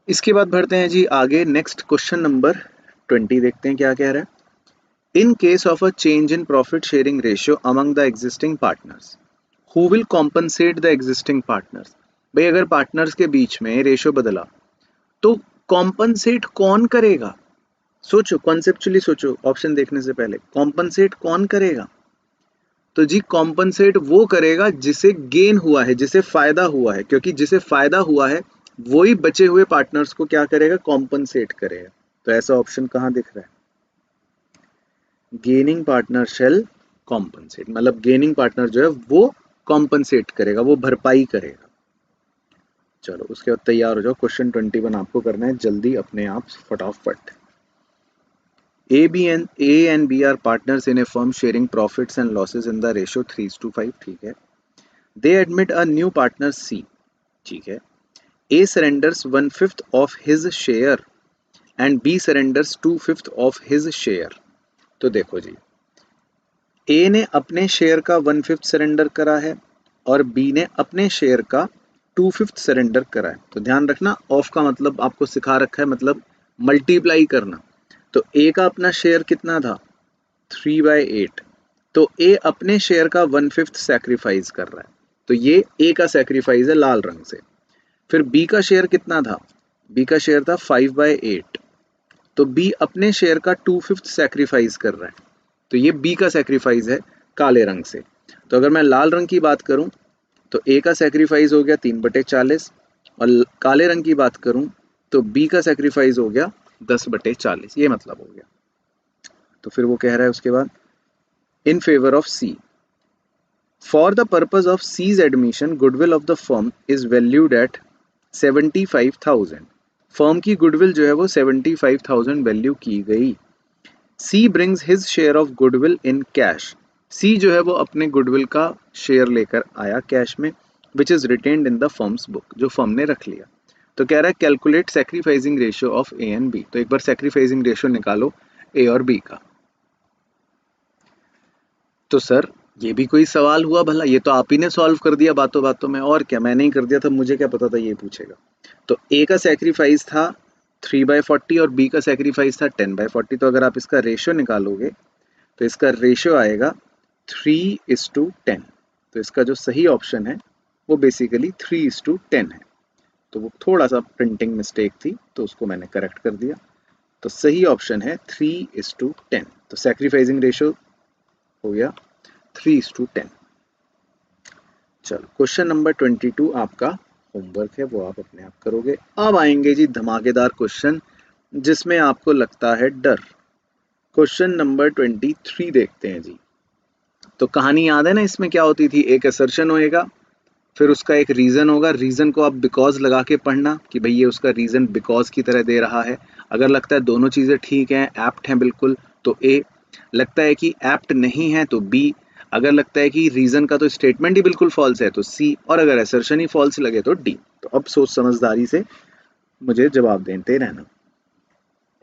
इसके बाद बढ़ते हैं जी आगे, नेक्स्ट क्वेश्चन नंबर 20 देखते हैं क्या कह रहा है। In case of a change in profit sharing ratio among the existing partners, who will compensate the existing partners. भाई अगर पार्टनर्स के बीच में रेशियो बदला तो कॉम्पनसेट कौन करेगा। सोचो, कॉन्सेप्चुअली सोचो, ऑप्शन देखने से पहले कॉम्पनसेट कौन करेगा। तो जी कॉम्पनसेट वो करेगा जिसे गेन हुआ है, जिसे फायदा हुआ है, क्योंकि जिसे फायदा हुआ है वही बचे हुए पार्टनर्स को क्या करेगा, कॉम्पनसेट करेगा। तो ऐसा ऑप्शन कहाँ दिख रहा है, गेनिंग पार्टनर शेल कॉम्पनसेट, मतलब गेनिंग पार्टनर जो है वो कॉम्पनसेट करेगा, वो भरपाई करेगा। चलो उसके बाद तैयार हो जाओ, क्वेश्चन 21 आपको करना है जल्दी अपने आप फटाफट। A and B are partners in a firm sharing profits and losses in the ratio 3:5। ठीक है, they admit a new partner C। ठीक है, A surrenders 1/5 of his share and B surrenders 2/5 of his share। तो देखो जी, A ने अपने शेयर का 1/5 सरेंडर करा है और B ने अपने शेयर का 2/5 सरेंडर करा है। तो ध्यान रखना, ऑफ का मतलब आपको सिखा रखा है, मतलब मल्टीप्लाई करना। तो A का अपना शेयर कितना था, 3/8। तो A अपने शेयर का 1/5 सैक्रिफाइस कर रहा है, तो ये A का सैक्रिफाइस है लाल रंग से। फिर B का शेयर कितना था, B का शेयर था 5/8। तो B अपने शेयर का 2/5 सैक्रिफाइस कर रहा है, तो ये B का सैक्रिफाइस है काले रंग से। तो अगर मैं लाल रंग की बात करूं तो A का सैक्रिफाइस हो गया 3/40 और काले रंग की बात करूं तो B का सैक्रिफाइस हो गया 10/40, ये मतलब हो गया। तो फिर वो कह रहा है उसके बाद, in favour of C, for the purpose of C's admission goodwill of the firm is valued eight 75,000। Firm की गुडविल जो है वो 75,000 वैल्यू की गई। C brings his share of goodwill in cash. C जो है वो अपने गुडविल का शेयर लेकर आया कैश में, which is retained in the firms book, जो फर्म ने रख लिया। तो कह रहा है calculate sacrificing ratio of A and B। तो एक बार सैक्रिफाइसिंग रेशियो निकालो A और B का। तो सर ये भी कोई सवाल हुआ भला? ये तो आप ही ने सॉल्व कर दिया बातों बातों में, और क्या, मैंने ही कर दिया था, मुझे क्या पता था ये पूछेगा। तो ए का सेक्रीफाइस था 3/40 और बी का सेक्रीफाइस था 10/40। तो अगर आप इसका रेशियो निकालोगे तो इसका रेशियो आएगा 3:10। तो इसका जो सही ऑप्शन है वो बेसिकली 3:10 है। तो वो थोड़ा सा प्रिंटिंग मिस्टेक थी, तो उसको मैंने करेक्ट कर दिया। तो सही ऑप्शन है 3:10। तो सेक्रीफाइसिंग रेशियो हो गया 3:10। चलो क्वेश्चन नंबर 22 आपका होमवर्क है, वो आप अपने आप करोगे। अब आएंगे जी धमाकेदार क्वेश्चन जिसमें आपको लगता है डर। क्वेश्चन नंबर 23 देखते हैं जी। तो कहानी याद है ना, इसमें क्या होती थी, एक असर्शन होएगा, फिर उसका एक रीज़न होगा। रीज़न को आप बिकॉज लगा के पढ़ना कि भाई ये उसका रीज़न बिकॉज की तरह दे रहा है। अगर लगता है दोनों चीज़ें ठीक हैं, एप्ट हैं बिल्कुल, तो ए। लगता है कि एप्ट नहीं है तो बी। अगर लगता है कि रीज़न का तो स्टेटमेंट ही बिल्कुल फॉल्स है तो सी। और अगर असर्शन ही फॉल्स लगे तो डी। तो अब सोच समझदारी से मुझे जवाब देते रहना।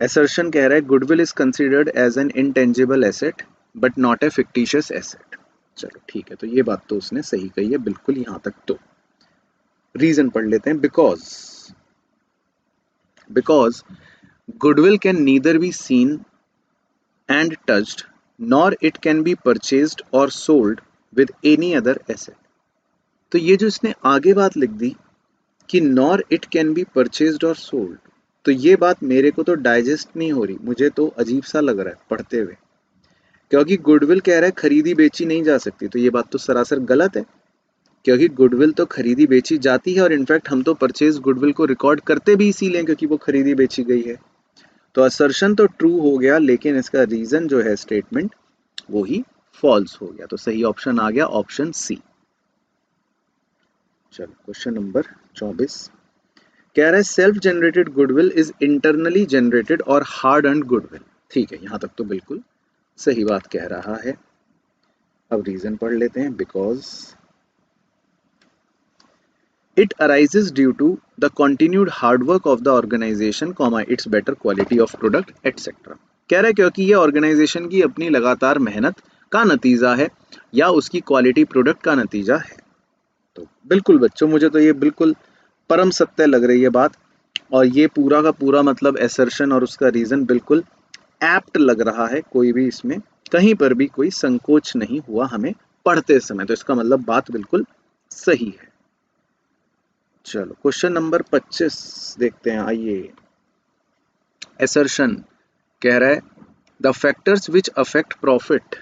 असर्शन कह रहा है goodwill is considered as an intangible asset but not a fictitious asset. चलो ठीक है, तो ये बात तो उसने सही कही है बिल्कुल यहाँ तक। तो रीजन पढ़ लेते हैं। Because goodwill can neither be seen and touched nor it can be purchased or sold with any other asset। तो ये जो इसने आगे बात लिख दी कि nor it can be purchased और सोल्ड, तो ये बात मेरे को तो डाइजेस्ट नहीं हो रही, मुझे तो अजीब सा लग रहा है पढ़ते हुए। क्योंकि गुडविल कह रहा है खरीदी बेची नहीं जा सकती, तो ये बात तो सरासर गलत है। क्योंकि गुडविल तो खरीदी बेची जाती है, और इनफैक्ट हम तो परचेज गुडविल को रिकॉर्ड करते भी इसीलिए क्योंकि वो खरीदी बेची गई है। तो असर्शन तो ट्रू हो गया, लेकिन इसका रीजन जो है स्टेटमेंट वो ही फॉल्स हो गया। तो सही ऑप्शन आ गया ऑप्शन सी। चलो क्वेश्चन नंबर 24 कह रहा है self generated goodwill is internally generated और हार्ड अर्न्ड गुडविल। ठीक है, यहां तक तो बिल्कुल सही बात कह रहा है। अब रीजन पढ़ लेते हैं। Because it arises due to the continued hard work of the organization, its better quality of product etc। कह रहा है क्योंकि ये ऑर्गेनाइजेशन की अपनी लगातार मेहनत का नतीजा है या उसकी क्वालिटी प्रोडक्ट का नतीजा है। तो बिल्कुल बच्चों, मुझे तो ये बिल्कुल परम सत्य लग रही है बात, और ये पूरा का पूरा मतलब एसर्शन और उसका रीजन बिल्कुल एप्ट लग रहा है। कोई भी इसमें कहीं पर भी कोई संकोच नहीं हुआ हमें पढ़ते समय, तो इसका मतलब बात बिल्कुल सही है। चलो क्वेश्चन नंबर 25 देखते हैं, आइए। एसर्शन कह रहा है the factors which affect profit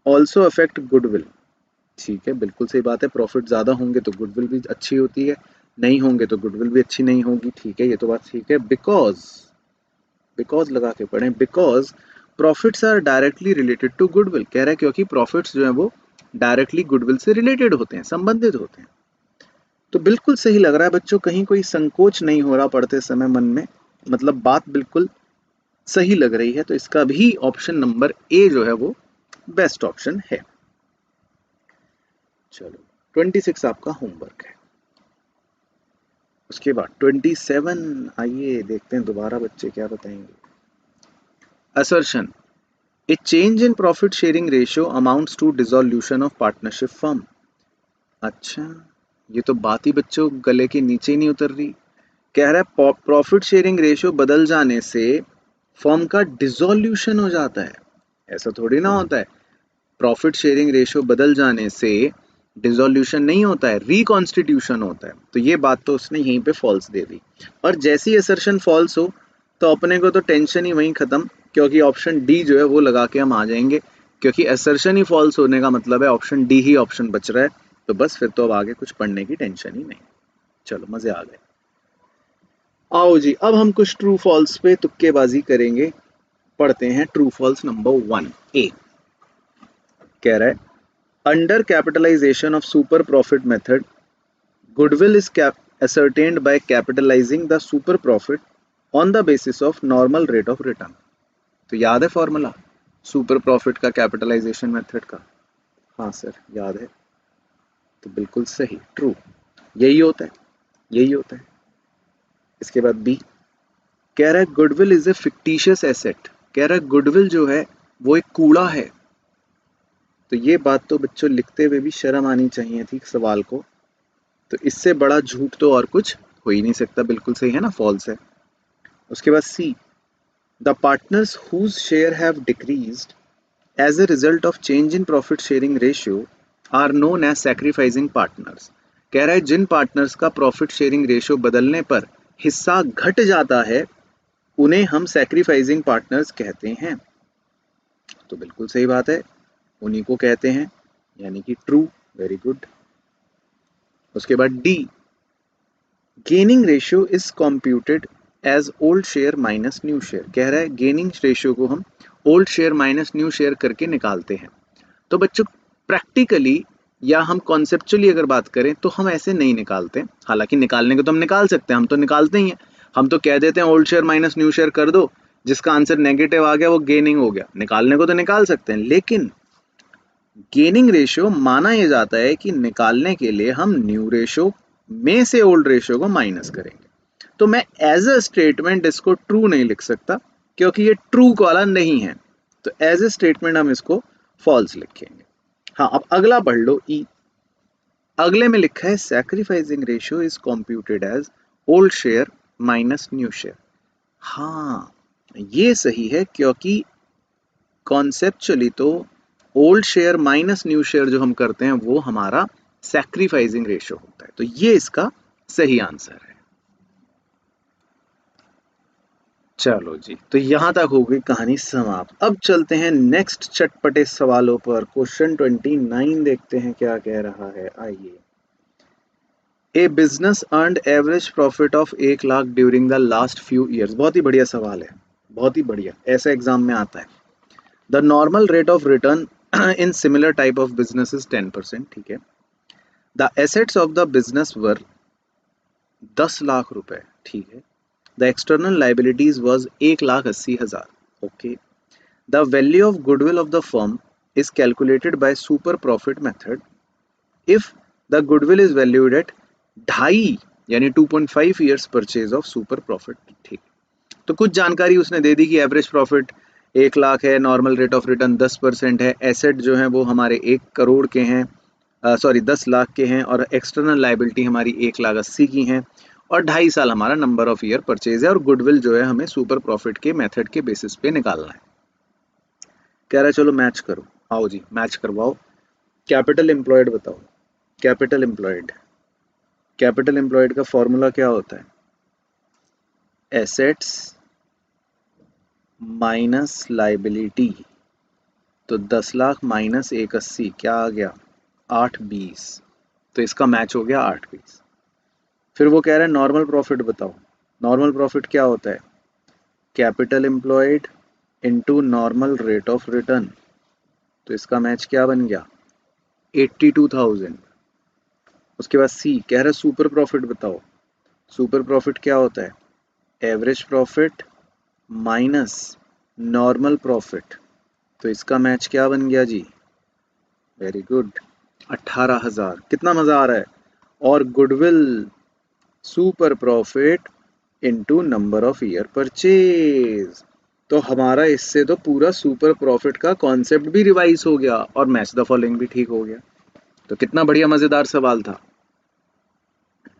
also affect goodwill. ठीक है, बिल्कुल सही बात है। प्रॉफिट ज़्यादा होंगे तो गुडविल भी अच्छी होती है, नहीं होंगे तो गुडविल भी अच्छी नहीं होगी। ठीक है, ये तो बात ठीक है। बिकॉज लगा के पढ़ें। Because profits are directly related to goodwill. कह रहा है क्योंकि प्रॉफिट्स जो है वो डायरेक्टली गुडविल से रिलेटेड होते हैं, संबंधित होते हैं। तो बिल्कुल सही लग रहा है बच्चों, कहीं कोई संकोच नहीं हो रहा पढ़ते समय मन में, मतलब बात बिल्कुल सही लग रही है। तो इसका भी ऑप्शन नंबर ए जो है वो बेस्ट ऑप्शन है। चलो 26 आपका होमवर्क है। उसके बाद 27, आइए देखते हैं दोबारा बच्चे क्या बताएंगे। Assertion a change in profit sharing ratio amounts to dissolution of partnership firm. अच्छा, ये तो बात ही बच्चों गले के नीचे ही नहीं उतर रही। कह रहा है प्रॉफिट शेयरिंग रेशियो बदल जाने से फर्म का डिसोल्यूशन हो जाता है। ऐसा थोड़ी ना होता है, प्रॉफिट शेयरिंग रेशियो बदल जाने से डिसोल्यूशन नहीं होता है, रिकॉन्स्टिट्यूशन होता है। तो ये बात तो उसने यहीं पे फॉल्स दे दी, और जैसी असर्शन फॉल्स हो तो अपने को तो टेंशन ही वहीं खत्म, क्योंकि ऑप्शन डी जो है वो लगा के हम आ जाएंगे। क्योंकि असर्शन ही फॉल्स होने का मतलब है ऑप्शन डी ही ऑप्शन बच रहा है, तो बस फिर तो अब आगे कुछ पढ़ने की टेंशन ही नहीं। चलो मजे आ गए। आओ जी, अब हम कुछ ट्रू फॉल्स पे तुक्केबाजी करेंगे। पढ़ते हैं ट्रू फॉल्स नंबर 1 ए। कह रहा है under capitalisation of super profit method goodwill is ascertained by capitalizing the super profit on the basis of normal rate of return। तो याद है फॉर्मूला सुपर प्रॉफिट का कैपिटलाइजेशन मेथड का? हाँ सर याद है। तो बिल्कुल सही, ट्रू, यही होता है, यही होता है। इसके बाद बी कह रहा है goodwill is a fictitious asset. कह रहा है गुडविल जो है वो एक कूड़ा है। तो ये बात तो बच्चों लिखते हुए भी शर्म आनी चाहिए थी सवाल को। तो इससे बड़ा झूठ तो और कुछ हो ही नहीं सकता। बिल्कुल सही है ना, फॉल्स है। उसके बाद see, the partners whose share have decreased as a result of change in profit sharing ratio are known as sacrificing partners. कह रहा है जिन पार्टनर्स का प्रॉफिट शेयरिंग रेशियो बदलने पर हिस्सा घट जाता है उन्हें हम सैक्रिफाइसिंग पार्टनर्स कहते हैं। तो बिल्कुल सही बात है, उन्हीं को कहते हैं, यानी कि ट्रू। Very good. उसके बाद D, gaining ratio is computed as old share minus new share. कह रहा है गेनिंग रेशियो को हम old share minus new share करके निकालते हैं। तो बच्चों प्रैक्टिकली या हम कॉन्सेप्चुअली अगर बात करें तो हम ऐसे नहीं निकालते। हालांकि निकालने को तो हम निकाल सकते हैं, हम तो निकालते ही हैं। हम तो कह देते हैं old share minus new share कर दो, जिसका आंसर नेगेटिव आ गया वो गेनिंग हो गया। निकालने को तो निकाल सकते हैं, लेकिन गेनिंग रेशियो माना यह जाता है कि निकालने के लिए हम न्यू रेशियो में से ओल्ड रेशियो को माइनस करेंगे। तो मैं एज अ स्टेटमेंट इसको ट्रू नहीं लिख सकता क्योंकि ये ट्रू वाला नहीं है। तो एज ए स्टेटमेंट हम इसको फॉल्स लिखेंगे। हाँ, अब अगला पढ़ लो ई। अगले में लिखा है sacrificing ratio is computed as old share minus new share. हाँ, ये सही है क्योंकि कॉन्सेप्चुअली तो old share minus new share जो हम करते हैं वो हमारा सैक्रिफाइसिंग रेशियो होता है। तो ये इसका सही आंसर है। चलो जी, तो यहां तक हो गई कहानी समाप्त। अब चलते हैं नेक्स्ट चटपटे सवालों पर। क्वेश्चन 29 देखते हैं क्या कह रहा है। आइए। A business earned average profit of 1 lakh during the last few years. बहुत ही बढ़िया सवाल है, बहुत ही बढ़िया, ऐसा एग्जाम में आता है। The normal rate of return in similar type of business is 10%। ठीक है। The assets of the business were 10 lakh रुपए। ठीक है। The external liabilities was 1,80,000। Okay. The value of goodwill of the firm is calculated by super profit method if the goodwill is valued at 2.5 यानी 2.5 years purchase of super profit. ठीक। तो कुछ जानकारी उसने दे दी कि एवरेज प्रॉफिट 1 लाख है, नॉर्मल रेट ऑफ रिटर्न 10% है, एसेट जो है वो हमारे 1 करोड़ के हैं, 10 लाख के हैं, और एक्सटर्नल लाइबिलिटी हमारी 1,80,000 की हैं, और 2.5 साल हमारा नंबर ऑफ ईयर परचेज है, और गुडविल जो है हमें सुपर प्रॉफिट के मेथड के बेसिस पे निकालना है। कह रहा है चलो मैच करो। आओ जी, मैच करवाओ। कैपिटल एम्प्लॉयड बताओ। कैपिटल एम्प्लॉयड, कैपिटल एम्प्लॉयड का फॉर्मूला क्या होता है? Assets minus liability. तो 10 लाख माइनस 180 क्या आ गया? 820। तो इसका मैच हो गया 820। फिर वो कह रहा है नॉर्मल प्रॉफिट बताओ। नॉर्मल प्रॉफिट क्या होता है? Capital employed into normal rate of return. तो इसका मैच क्या बन गया? 82,000। उसके बाद सी कह रहा है सुपर प्रॉफिट बताओ। सुपर प्रॉफिट क्या होता है? Average profit minus normal profit. तो इसका मैच क्या बन गया जी? Very good, 18,000। कितना मजा आ रहा है। और goodwill super profit into number of year purchase. तो हमारा इससे तो पूरा सुपर प्रॉफिट का कॉन्सेप्ट भी रिवाइज हो गया और मैच द फॉलोइंग भी ठीक हो गया। तो कितना बढ़िया मजेदार सवाल था।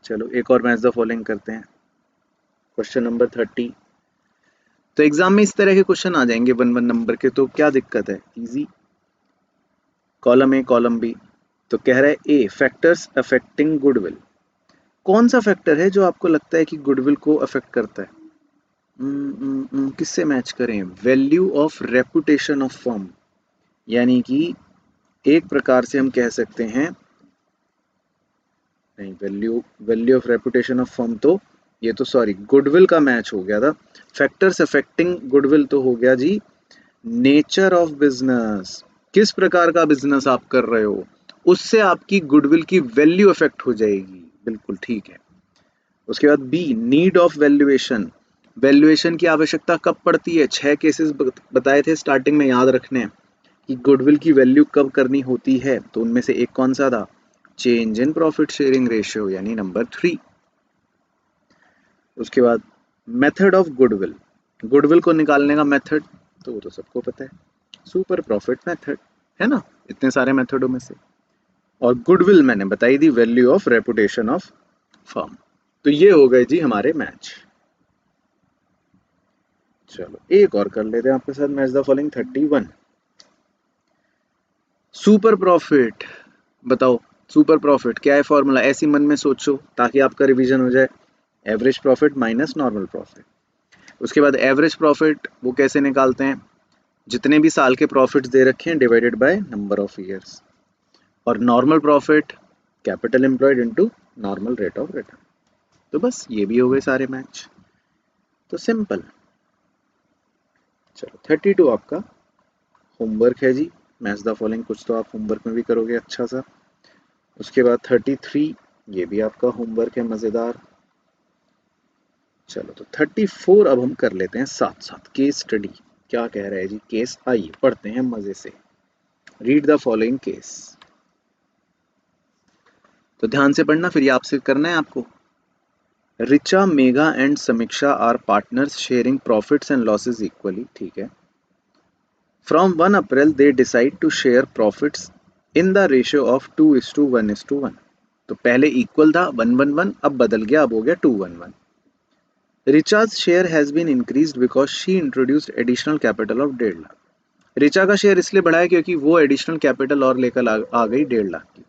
चलो एक और मैच द फॉलोइंग करते हैं। Question number 30। तो एग्जाम में इस तरह के क्वेश्चन आ जाएंगे 1-1 नंबर के, तो क्या दिक्कत है? Easy. Column A column B. तो कह रहा है ए फैक्टर्स अफेक्टिंग गुडविल। कौन सा फैक्टर है जो आपको लगता है कि गुडविल को अफेक्ट करता है? किससे मैच करें? Value of reputation of firm, यानी कि एक प्रकार से हम कह सकते हैं, नहीं, value of reputation of firm तो ये तो सॉरी गुडविल का मैच हो गया था। फैक्टर्स अफेक्टिंग गुडविल तो हो गया जी नेचर ऑफ बिजनेस। किस प्रकार का बिजनेस आप कर रहे हो उससे आपकी गुडविल की वैल्यू अफेक्ट हो जाएगी। बिल्कुल ठीक है। उसके बाद B need of valuation. Valuation की आवश्यकता कब पड़ती है? 6 केसेस बताए थे स्टार्टिंग में, याद रखने कि गुडविल की वैल्यू कब करनी होती है। तो उनमें से एक कौन सा था? Change in profit sharing ratio, यानी नंबर 3। उसके बाद मेथड ऑफ गुडविल। गुडविल को निकालने का मेथड तो वो तो सबको पता है, सुपर प्रॉफिट मेथड। है ना, इतने सारे मेथडों में से। और गुडविल मैंने बताई दी, value of reputation of firm. तो ये हो गए जी हमारे मैच। चलो एक और कर लेते हैं आपके साथ, match the following 31। Super profit, बताओ सुपर प्रॉफिट क्या है फॉर्मूला, ऐसी मन में सोचो ताकि आपका रिवीजन हो जाए। Average profit minus normal profit. उसके बाद एवरेज प्रॉफिट वो कैसे निकालते हैं, जितने भी साल के प्रॉफिट्स दे रखे हैं divided by number of years. और normal profit capital employed into normal rate of return. तो बस ये भी हो गए सारे मैच, तो सिंपल। चलो 32 आपका होमवर्क है जी, मैच द फॉलोइंग, कुछ तो आप होमवर्क में भी करोगे अच्छा सा। उसके बाद 33 ये भी आपका होमवर्क है मज़ेदार। चलो तो 34 अब हम कर लेते हैं साथ साथ केस स्टडी। क्या कह रहा है जी केस, आइए पढ़ते हैं मजे से। Read the following case. तो ध्यान से पढ़ना, फिर ये आपसे करना है आपको। Richa, Megha and Samiksha are partners sharing profits and losses equally, ठीक है। From 1 April they decide to share profits in the ratio of 2:1:1। तो पहले इक्वल था 1:1:1, अब बदल गया, अब हो गया 2:1:1। Richa's share has been increased because she introduced additional capital of 1.5 lakh. Richa का शेयर इसलिए बढ़ा है क्योंकि वो एडिशनल कैपिटल और लेकर आ गई 1.5 लाख की।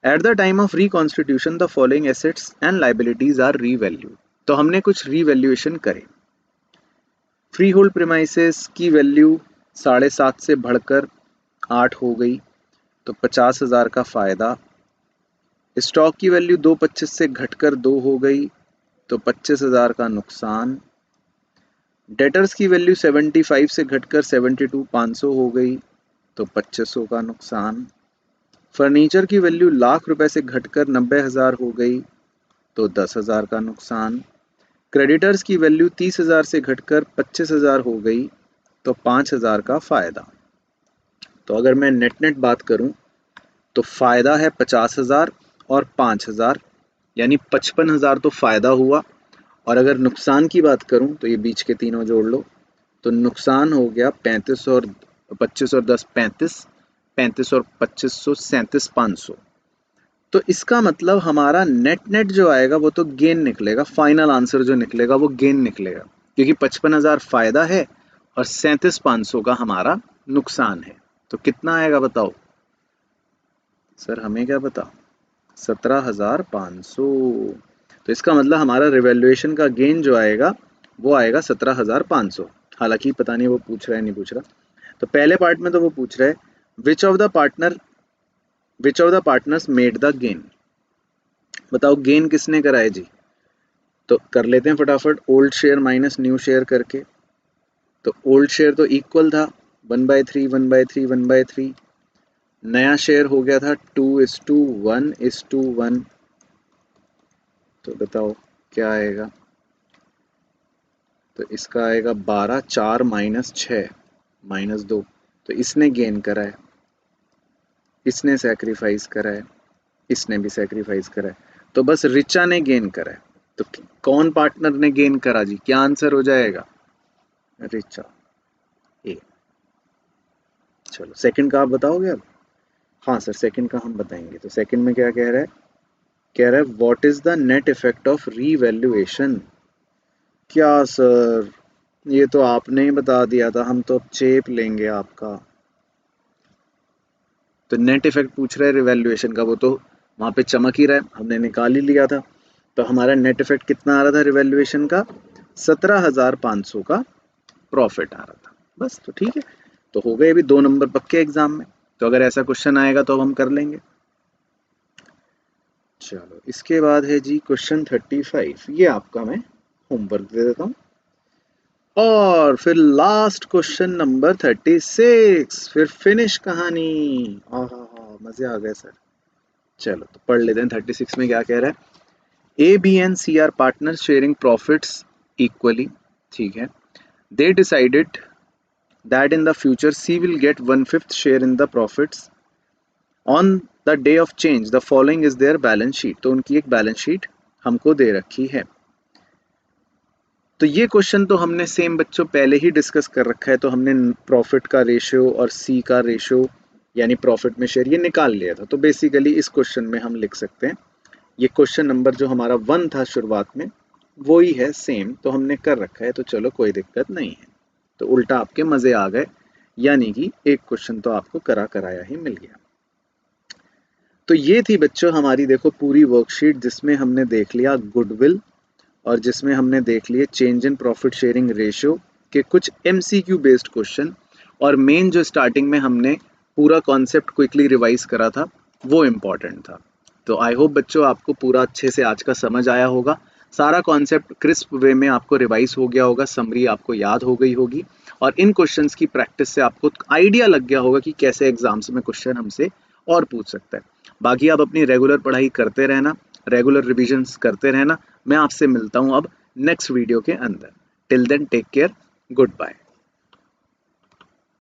At the time of reconstitution the following assets and liabilities are revalued. तो हमने कुछ रीवैल्यूएशन करे। फ्री होल्ड प्रीमाइसेस की वैल्यू 7.5 से बढ़कर 8 हो गई, तो 50,000 का फायदा। स्टॉक की वैल्यू 2.25 से घटकर 2 हो गई, तो 25,000 का नुकसान। डेटर्स की वैल्यू 75 से घटकर 72,500 हो गई, तो 2500 का नुकसान। फर्नीचर की वैल्यू लाख रुपए से घटकर 90,000 हो गई, तो 10,000 का नुकसान। क्रेडिटर्स की वैल्यू 30,000 से घटकर 25,000 हो गई, तो 5,000 का फायदा। तो अगर मैं नेट नेट बात करूं तो फायदा है 50,000 और 5,000, यानी 55,000 तो फायदा हुआ। और अगर नुकसान की बात करूं तो ये बीच के तीनों जोड़ लो, तो नुकसान हो गया 35 और 25 और 10 35, 35 और 2500 37,500। तो इसका मतलब हमारा नेट नेट जो आएगा वो तो गेन निकलेगा, फाइनल आंसर जो निकलेगा वो गेन निकलेगा, क्योंकि 55,000 फायदा है और 37,500 का हमारा नुकसान है। तो कितना आएगा बताओ सर, हमें क्या पता, 17,500। तो इसका मतलब हमारा रिवैल्यूएशन का गेन जो आएगा वो आएगा 17,500। हालांकि पता नहीं वो पूछ रहा है नहीं पूछ रहा। तो पहले पार्ट में तो वो पूछ रहा है विच of the partners made the gain. बताओ गेन किसने कराया जी, तो कर लेते हैं फटाफट, old share minus new share करके। तो ओल्ड शेयर तो इक्वल था 1/3 1/3 1/3, नया शेयर हो गया था 2:1:1। तो बताओ क्या आएगा, तो इसका आएगा 12, 4 माइनस 6 माइनस 2। तो इसने गेन करा है, इसने सेक्रीफाइस करा है, इसने भी सेक्रीफाइस करा है, तो बस रिचा ने गेन करा है। तो कौन पार्टनर ने गेन करा जी, क्या आंसर हो जाएगा, रिचा ए। चलो सेकंड का आप बताओगे अब। हाँ सर सेकंड का हम बताएंगे। तो सेकंड में क्या कह रहा है, कह रहा है what is the net effect of revaluation. क्या सर, ये तो आपने ही बता दिया था, हम तो अब चेप लेंगे आपका। तो नेट इफेक्ट पूछ रहा है रिवैल्यूएशन का, वो तो वहां पे चमक ही रहा है, हमने निकाल ही लिया था। तो हमारा नेट इफेक्ट कितना आ रहा था रिवैल्यूएशन का, 17,500 का प्रॉफिट आ रहा था। बस तो ठीक है, तो हो गए अभी 2 नंबर पक्के एग्जाम में। तो अगर ऐसा क्वेश्चन आएगा तो हम कर लेंगे। चलो इसके बाद है जी क्वेश्चन 35, ये आपका मैं होमवर्क दे देता हूँ। और फिर लास्ट क्वेश्चन नंबर 36, फिर फिनिश कहानी। आहा मजे आ गए सर। चलो तो पढ़ लेते हैं 36 में क्या कह रहा है। A B and C are partner sharing profits equally, ठीक है। They decided that in the future C will get 1/5 share in the profits on the day of change the following is their balance sheet। तो उनकी एक बैलेंस शीट हमको दे रखी है। तो ये क्वेश्चन तो हमने सेम बच्चों पहले ही डिस्कस कर रखा है, तो हमने प्रॉफिट का रेशियो और सी का रेशियो यानी प्रॉफिट में शेयर ये निकाल लिया था। तो बेसिकली इस क्वेश्चन में हम लिख सकते हैं, ये क्वेश्चन नंबर जो हमारा 1 था शुरुआत में वो ही है सेम, तो हमने कर रखा है, तो चलो कोई दिक्कत नहीं है। तो उल्टा आपके मजे आ गए, यानी कि एक क्वेश्चन तो आपको कराया ही मिल गया। तो ये थी बच्चों हमारी देखो पूरी वर्कशीट, जिसमें हमने देख लिया गुडविल और जिसमें हमने देख लिए change in profit sharing ratio के कुछ MCQ बेस्ड क्वेश्चन, और मेन जो स्टार्टिंग में हमने पूरा कॉन्सेप्ट क्विकली रिवाइज करा था वो इम्पॉर्टेंट था। तो आई होप बच्चों आपको पूरा अच्छे से आज का समझ आया होगा, सारा कॉन्सेप्ट क्रिस्प वे में आपको रिवाइज हो गया होगा, समरी आपको याद हो गई होगी, और इन क्वेश्चंस की प्रैक्टिस से आपको आइडिया लग गया होगा कि कैसे एग्जाम्स में क्वेश्चन हमसे और पूछ सकता है। बाकी आप अपनी रेगुलर पढ़ाई करते रहना, रेगुलर रिविजन्स करते रहना। मैं आपसे मिलता हूँ अब नेक्स्ट वीडियो के अंदर। Till then take care, good bye.